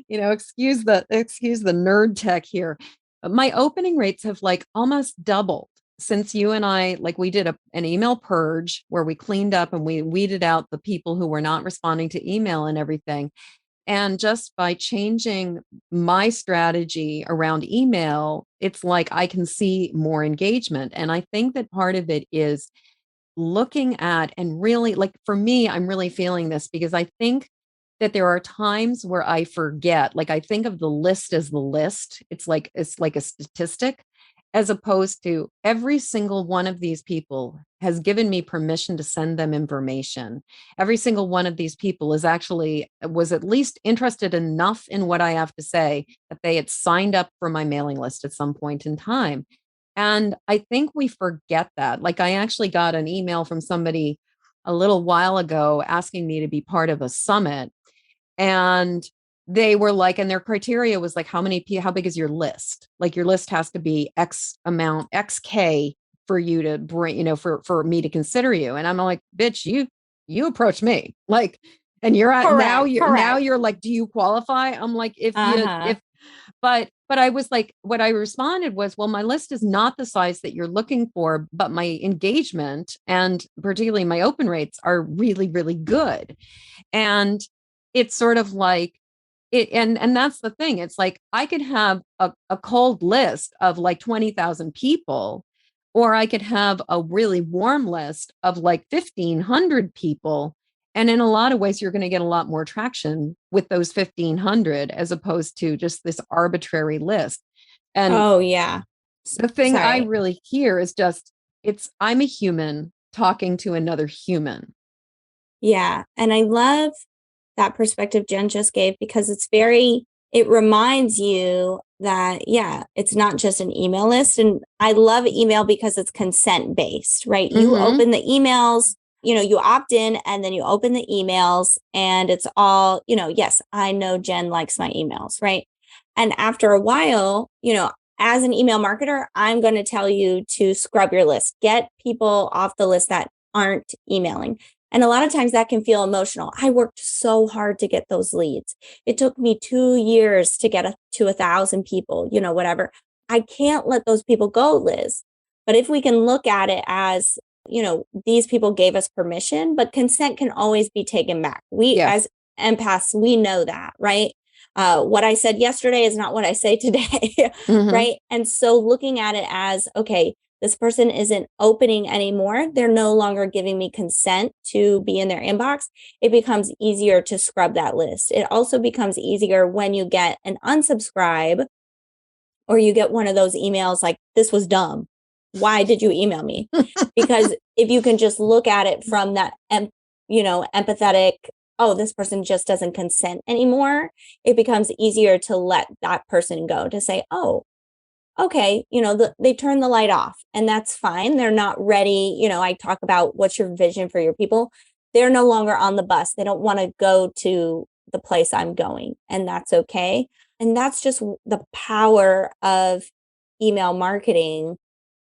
excuse the nerd tech here. My opening rates have like almost doubled since you and I, like we did an email purge where we cleaned up and we weeded out the people who were not responding to email and everything. And just by changing my strategy around email, it's like I can see more engagement. And I think that part of it is looking at, and really, like for me, I'm really feeling this because I think that there are times where I forget, like I think of the list as the list. It's like a statistic, as opposed to every single one of these people has given me permission to send them information. Every single one of these people was at least interested enough in what I have to say that they had signed up for my mailing list at some point in time. And I think we forget that. Like I actually got an email from somebody a little while ago asking me to be part of a summit. And they were like, and their criteria was like, how big is your list? Like your list has to be X amount, XK for you to bring, for me to consider you. And I'm like, bitch, you approach me like, and you're at now you're like, do you qualify? I'm like, but I was like, what I responded was, well, my list is not the size that you're looking for, but my engagement and particularly my open rates are really, really good. And it's sort of like and that's the thing. It's like I could have a cold list of like 20,000 people, or I could have a really warm list of like 1,500 people. And in a lot of ways, you're going to get a lot more traction with those 1,500 as opposed to just this arbitrary list. And Oh, yeah. the thing I Sorry. really hear is just, I'm a human talking to another human. Yeah. And I love that perspective Jen just gave because it reminds you that, yeah, it's not just an email list. And I love email because it's consent based, right? You open the emails, you opt in and then you open the emails and it's all, yes, I know Jen likes my emails, right? And after a while, as an email marketer, I'm going to tell you to scrub your list, get people off the list that aren't emailing. And a lot of times that can feel emotional. I worked so hard to get those leads. It took me 2 years to get to 1,000 people, whatever. I can't let those people go, Liz. But if we can look at it as, these people gave us permission, but consent can always be taken back. As empaths, we know that, right? What I said yesterday is not what I say today, right? And so looking at it as, okay, this person isn't opening anymore. They're no longer giving me consent to be in their inbox. It becomes easier to scrub that list. It also becomes easier when you get an unsubscribe or you get one of those emails like, this was dumb. Why did you email me? Because if you can just look at it from that, empathetic, oh, this person just doesn't consent anymore, it becomes easier to let that person go, to say, oh, okay, they turn the light off and that's fine. They're not ready. I talk about what's your vision for your people. They're no longer on the bus. They don't want to go to the place I'm going, and that's okay. And that's just the power of email marketing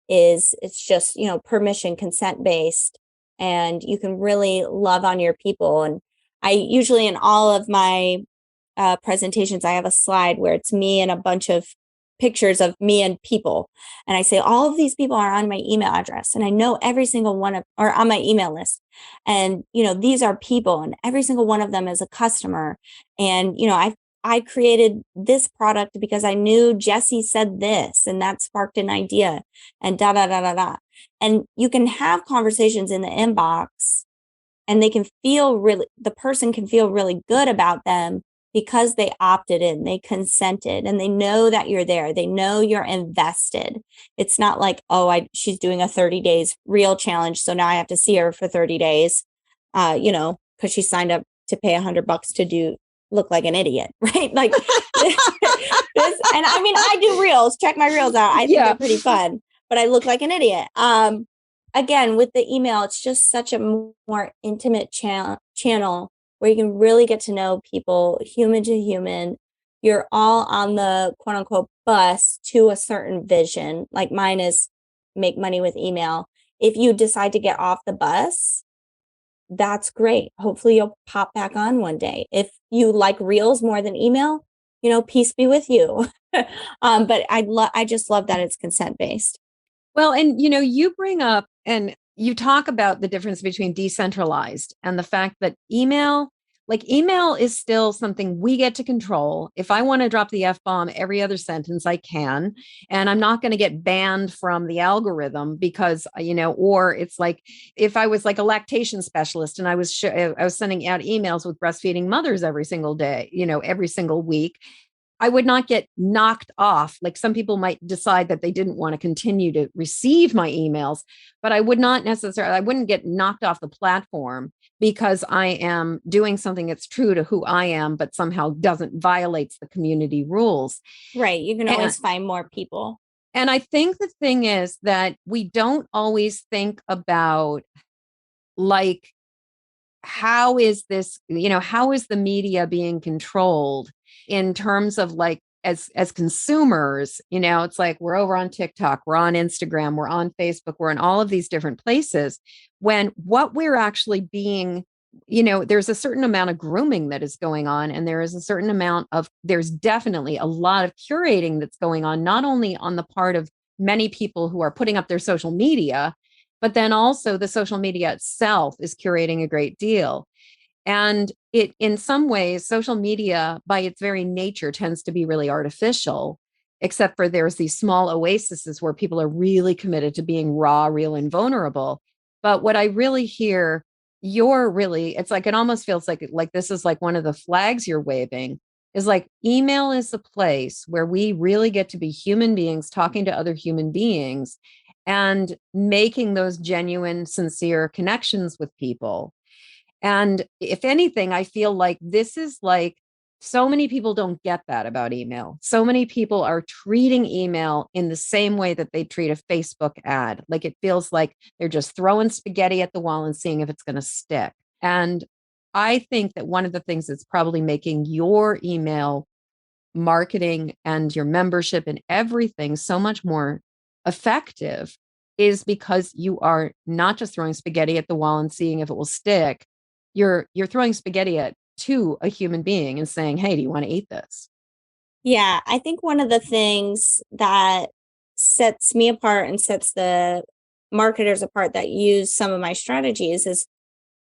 is it's just, permission, consent based, and you can really love on your people. And I usually in all of my presentations, I have a slide where it's me and a bunch of pictures of me and people. And I say, all of these people are on my email address and I know every single one or on my email list. And, these are people and every single one of them is a customer. And, I created this product because I knew Jesse said this and that sparked an idea and da, da, da, da, da. And you can have conversations in the inbox and the person can feel really good about them because they opted in, they consented, and they know that you're there. They know you're invested. It's not like, oh, she's doing a 30 days reel challenge, so now I have to see her for 30 days, because she signed up to pay $100 to look like an idiot, right? Like this, and I mean, I do reels. Check my reels out. I think they're pretty fun, but I look like an idiot. Again, with the email, it's just such a more intimate channel where you can really get to know people human to human. You're all on the quote unquote bus to a certain vision. Like mine is make money with email. If you decide to get off the bus, that's great. Hopefully you'll pop back on one day. If you like reels more than email, peace be with you. But I just love that it's consent based. Well, and you bring up and you talk about the difference between decentralized and the fact that email is still something we get to control. If I want to drop the F-bomb every other sentence, I can, and I'm not going to get banned from the algorithm because, or it's like, if I was like a lactation specialist and I was sending out emails with breastfeeding mothers every single day, every single week, I would not get knocked off. Like some people might decide that they didn't want to continue to receive my emails, but I wouldn't get knocked off the platform because I am doing something that's true to who I am, but somehow violates the community rules. Right. You can always find more people. And I think the thing is that we don't always think about like, how is this, how is the media being controlled in terms of like, as consumers, it's like we're over on TikTok, we're on Instagram, we're on Facebook, we're in all of these different places, when what we're actually being, there's a certain amount of grooming that is going on, and there's definitely a lot of curating that's going on, not only on the part of many people who are putting up their social media, but then also the social media itself is curating a great deal. And it, in some ways, social media by its very nature tends to be really artificial, except for there's these small oases where people are really committed to being raw, real, and vulnerable. But what I really hear, it's like, it almost feels like this is like one of the flags you're waving, is like email is the place where we really get to be human beings talking to other human beings and making those genuine, sincere connections with people. And if anything, I feel like this is like, so many people don't get that about email. So many people are treating email in the same way that they treat a Facebook ad. Like it feels like they're just throwing spaghetti at the wall and seeing if it's going to stick. And I think that one of the things that's probably making your email marketing and your membership and everything so much more effective is because you are not just throwing spaghetti at the wall and seeing if it will stick. You're throwing spaghetti to a human being and saying, hey, do you want to eat this? Yeah, I think one of the things that sets me apart and sets the marketers apart that use some of my strategies is,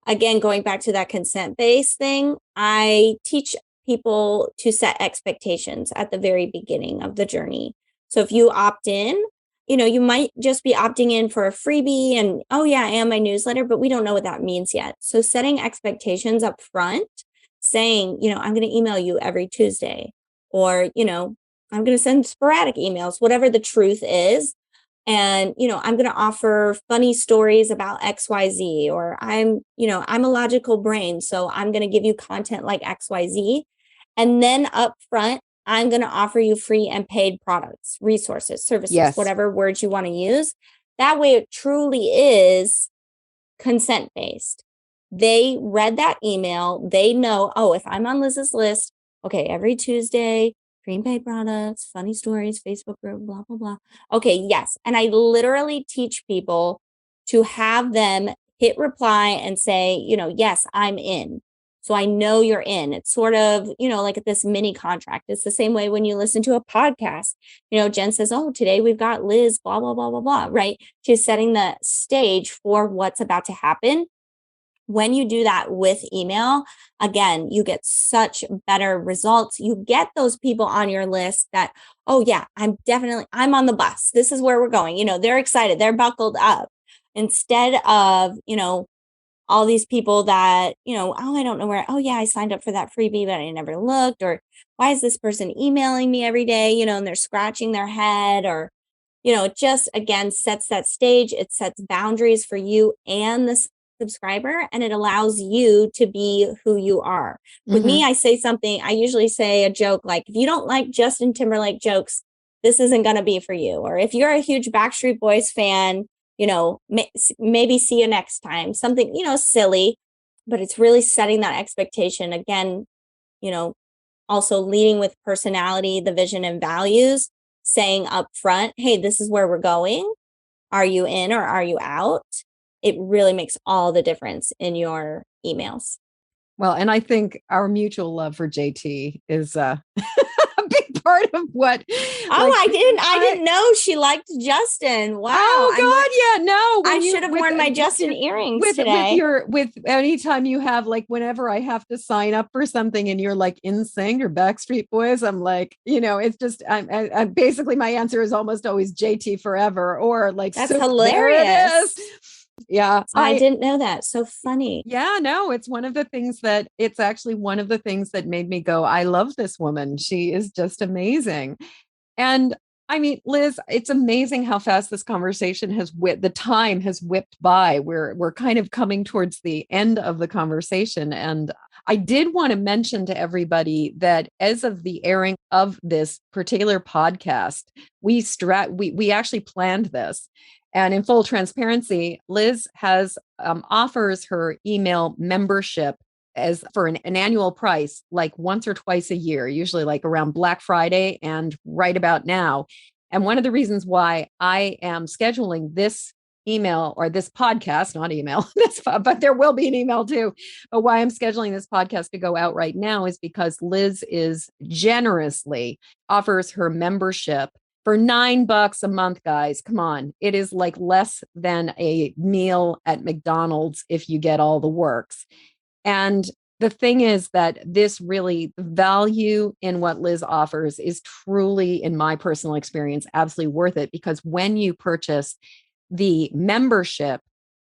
again, going back to that consent-based thing, I teach people to set expectations at the very beginning of the journey. So if you opt in, you might just be opting in for a freebie and, oh yeah, I am my newsletter, but we don't know what that means yet. So setting expectations up front, saying, I'm going to email you every Tuesday, or, I'm going to send sporadic emails, whatever the truth is. And, I'm going to offer funny stories about XYZ, or I'm a logical brain, so I'm going to give you content like XYZ. And then up front, I'm going to offer you free and paid products, resources, services, Yes. Whatever words you want to use. That way it truly is consent-based. They read that email. They know, oh, if I'm on Liz's list, okay, every Tuesday, free and paid products, funny stories, Facebook group, blah, blah, blah. Okay, yes. And I literally teach people to have them hit reply and say, yes, I'm in. So I know you're in. It's sort of, like this mini contract. It's the same way when you listen to a podcast. Jen says, oh, today we've got Liz, blah, blah, blah, blah, blah, right? She's setting the stage for what's about to happen. When you do that with email, again, you get such better results. You get those people on your list that, oh yeah, I'm on the bus. This is where we're going. They're excited. They're buckled up. Instead of, all these people that, oh, I don't know where, oh yeah, I signed up for that freebie, but I never looked, or why is this person emailing me every day, and they're scratching their head, or, it just, again, sets that stage. It sets boundaries for you and the subscriber, and it allows you to be who you are. With me, I say something, I usually say a joke like, if you don't like Justin Timberlake jokes, this isn't going to be for you. Or if you're a huge Backstreet Boys fan, maybe see you next time. Something, silly, but it's really setting that expectation. Again, also leading with personality, the vision and values, saying up front, hey, this is where we're going. Are you in or are you out? It really makes all the difference in your emails. Well, and I think our mutual love for JT is a big part of what. I didn't know she liked Justin. Wow. Oh God, yeah, no. I should have worn my Justin earrings today. With anytime you have, like, whenever I have to sign up for something and you're like NSYNC or Backstreet Boys, I'm like, it's just, I'm basically my answer is almost always JT forever, or like, that's so hilarious. Yeah. I didn't know that. So funny. Yeah, no, it's actually one of the things that made me go, I love this woman. She is just amazing. And I mean, Liz, it's amazing how fast this conversation the time has whipped by. We're kind of coming towards the end of the conversation. And I did want to mention to everybody that as of the airing of this particular podcast, we actually planned this. And in full transparency, Liz offers her email membership as for an annual price, like once or twice a year, usually like around Black Friday and right about now. And one of the reasons why I am scheduling this email or this podcast, not email, but there will be an email too. But why I'm scheduling this podcast to go out right now is because Liz is generously offers her membership for $9 a month, guys. Come on. It is like less than a meal at McDonald's if you get all the works. And the thing is that this really value in what Liz offers is truly, in my personal experience, absolutely worth it, because when you purchase the membership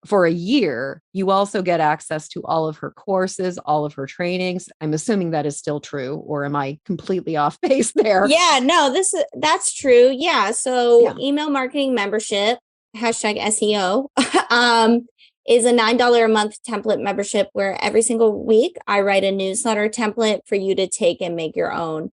for a year, you also get access to all of her courses, all of her trainings. I'm assuming that is still true, or am I completely off base there? Yeah, no, that's true. Yeah. So email marketing membership, #SEO, is a $9 a month template membership where every single week I write a newsletter template for you to take and make your own.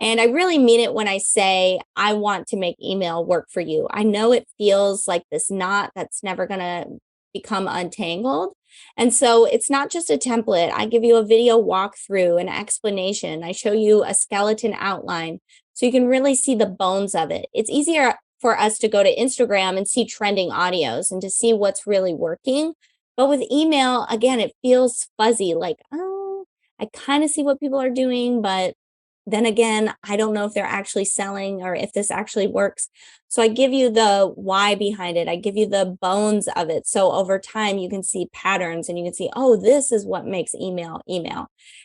And I really mean it when I say I want to make email work for you. I know it feels like this knot that's never going to become untangled. And so it's not just a template. I give you a video walkthrough, an explanation. I show you a skeleton outline so you can really see the bones of it. It's easier for us to go to Instagram and see trending audios and to see what's really working. But with email, again, it feels fuzzy, like, oh, I kind of see what people are doing, but then again, I don't know if they're actually selling or if this actually works. So I give you the why behind it. I give you the bones of it. So over time, you can see patterns and you can see, oh, this is what makes email.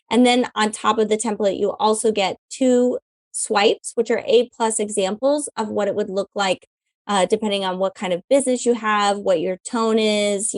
And then on top of the template, you also get 2 swipes, which are A+ examples of what it would look like, depending on what kind of business you have, what your tone is,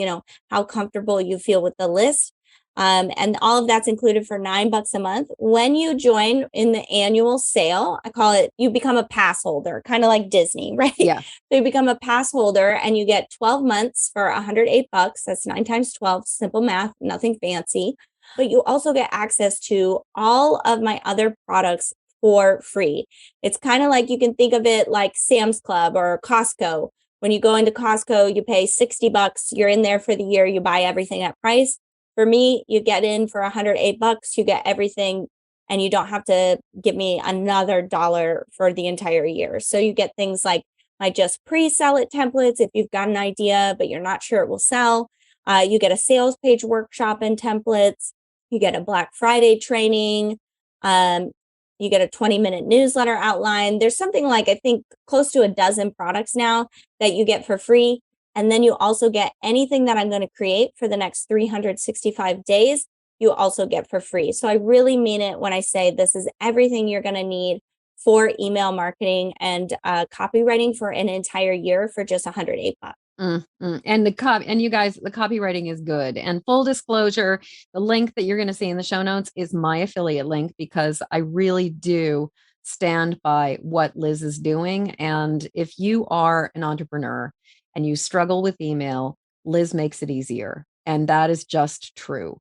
how comfortable you feel with the list. And all of that's included for $9 a month. When you join in the annual sale, I call it, you become a pass holder, kind of like Disney, right? Yeah. So you become a pass holder and you get 12 months for $108. That's 9 times 12, simple math, nothing fancy. But you also get access to all of my other products for free. It's kind of like, you can think of it like Sam's Club or Costco. When you go into Costco, you pay $60. You're in there for the year. You buy everything at price. For me, you get in for $108, you get everything, and you don't have to give me another $1 for the entire year. So you get things like my just pre-sell it templates if you've got an idea, but you're not sure it will sell. You get a sales page workshop and templates. You get a Black Friday training. You get a 20-minute newsletter outline. There's something like, I think, close to a dozen products now that you get for free. And then you also get anything that I'm going to create for the next 365 days, you also get for free. So I really mean it when I say this is everything you're going to need for email marketing and copywriting for an entire year for just $108. And and you guys, the copywriting is good. And full disclosure, the link that you're going to see in the show notes is my affiliate link, because I really do stand by what Liz is doing. And if you are an entrepreneur and you struggle with email, Liz makes it easier. And that is just true.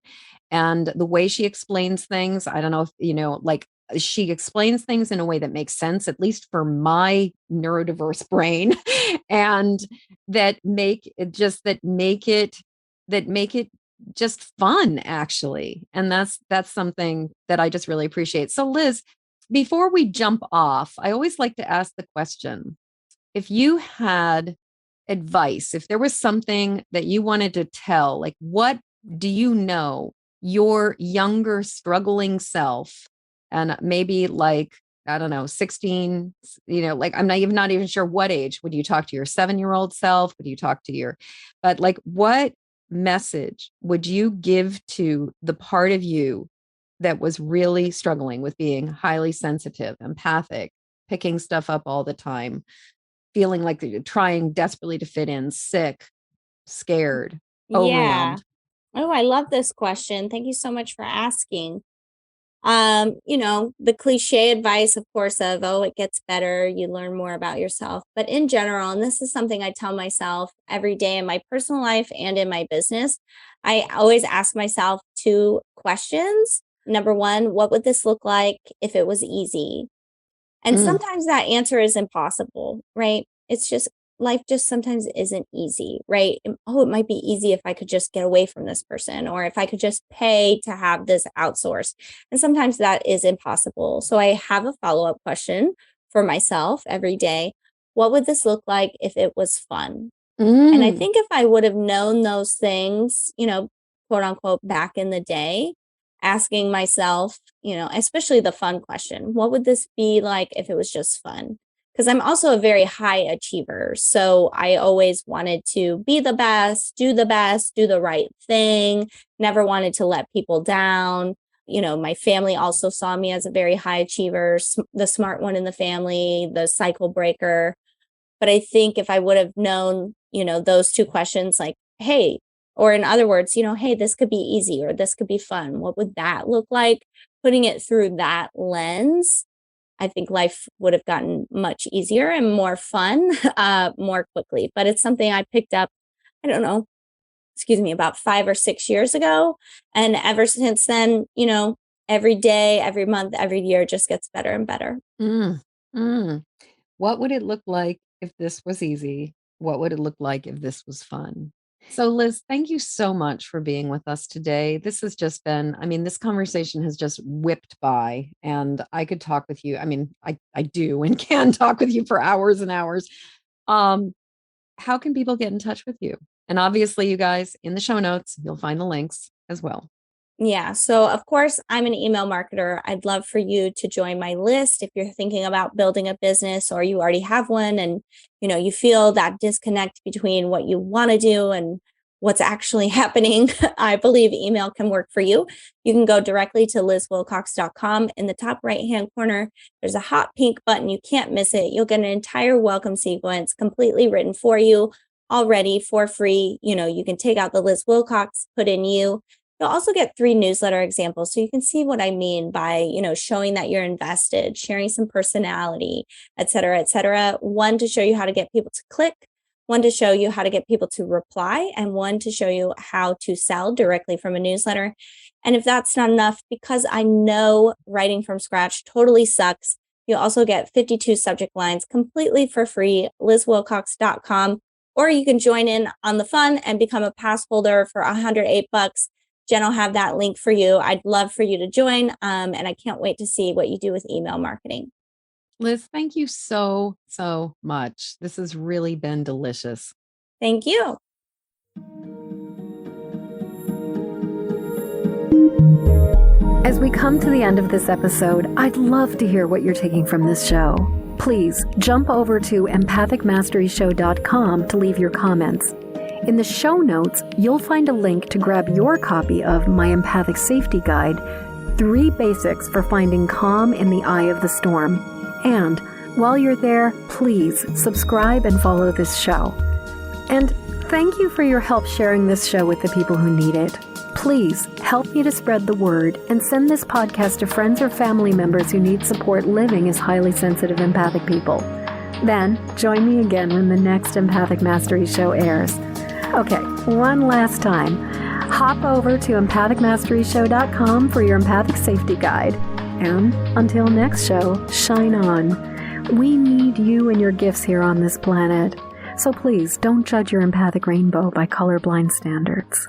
And the way she explains things, I don't know if, like, she explains things in a way that makes sense, at least for my neurodiverse brain, and that make it just fun, actually. And that's something that I just really appreciate. So Liz, before we jump off, I always like to ask the question, if you had advice, if there was something that you wanted to tell, like, what do you know your younger struggling self, and maybe like, I don't know, 16, like, I'm not even sure what age. Would you talk to your 7-year-old self? Would you talk to but like, what message would you give to the part of you that was really struggling with being highly sensitive, empathic, picking stuff up all the time, feeling like you're trying desperately to fit in, sick, scared, overwhelmed? Oh, I love this question. Thank you so much for asking. The cliche advice, of course, of, oh, it gets better, you learn more about yourself. But in general, and this is something I tell myself every day in my personal life and in my business, I always ask myself 2 questions. Number 1, what would this look like if it was easy? And sometimes that answer is impossible, right? It's just, life just sometimes isn't easy, right? Oh, it might be easy if I could just get away from this person, or if I could just pay to have this outsourced. And sometimes that is impossible. So I have a follow-up question for myself every day. What would this look like if it was fun? And I think if I would have known those things, quote unquote, back in the day, asking myself, especially the fun question, what would this be like if it was just fun? Because I'm also a very high achiever. So I always wanted to be the best, do the right thing, never wanted to let people down. My family also saw me as a very high achiever, the smart one in the family, the cycle breaker. But I think if I would have known, those 2 questions, like, hey, or in other words, hey, this could be easy or this could be fun, what would that look like? Putting it through that lens, I think life would have gotten much easier and more fun more quickly. But it's something I picked up, I don't know, about 5 or 6 years ago. And ever since then, every day, every month, every year just gets better and better. What would it look like if this was easy? What would it look like if this was fun? So Liz, thank you so much for being with us today. This has just been, this conversation has just whipped by, and I could talk with you. I do and can talk with you for hours and hours. How can people get in touch with you? And obviously, you guys, in the show notes, you'll find the links as well. Yeah. So of course, I'm an email marketer. I'd love for you to join my list if you're thinking about building a business, or you already have one and, you feel that disconnect between what you want to do and what's actually happening. I believe email can work for you. You can go directly to lizwilcox.com. In the top right-hand corner, there's a hot pink button. You can't miss it. You'll get an entire welcome sequence completely written for you already for free. You can take out the Liz Wilcox, put in you. You'll also get 3 newsletter examples. So you can see what I mean by, showing that you're invested, sharing some personality, et cetera, et cetera. 1 to show you how to get people to click, 1 to show you how to get people to reply, and 1 to show you how to sell directly from a newsletter. And if that's not enough, because I know writing from scratch totally sucks, you'll also get 52 subject lines completely for free, lizwilcox.com, or you can join in on the fun and become a pass holder for $108. Jen will have that link for you. I'd love for you to join. And I can't wait to see what you do with email marketing. Liz, thank you so, so much. This has really been delicious. Thank you. As we come to the end of this episode, I'd love to hear what you're taking from this show. Please jump over to empathicmasteryshow.com to leave your comments. In the show notes, you'll find a link to grab your copy of my Empathic Safety Guide, 3 Basics for Finding Calm in the Eye of the Storm. And while you're there, please subscribe and follow this show. And thank you for your help sharing this show with the people who need it. Please help me to spread the word and send this podcast to friends or family members who need support living as highly sensitive empathic people. Then join me again when the next Empathic Mastery show airs. Okay, one last time. Hop over to empathicmasteryshow.com for your empathic safety guide. And until next show, shine on. We need you and your gifts here on this planet. So please don't judge your empathic rainbow by colorblind standards.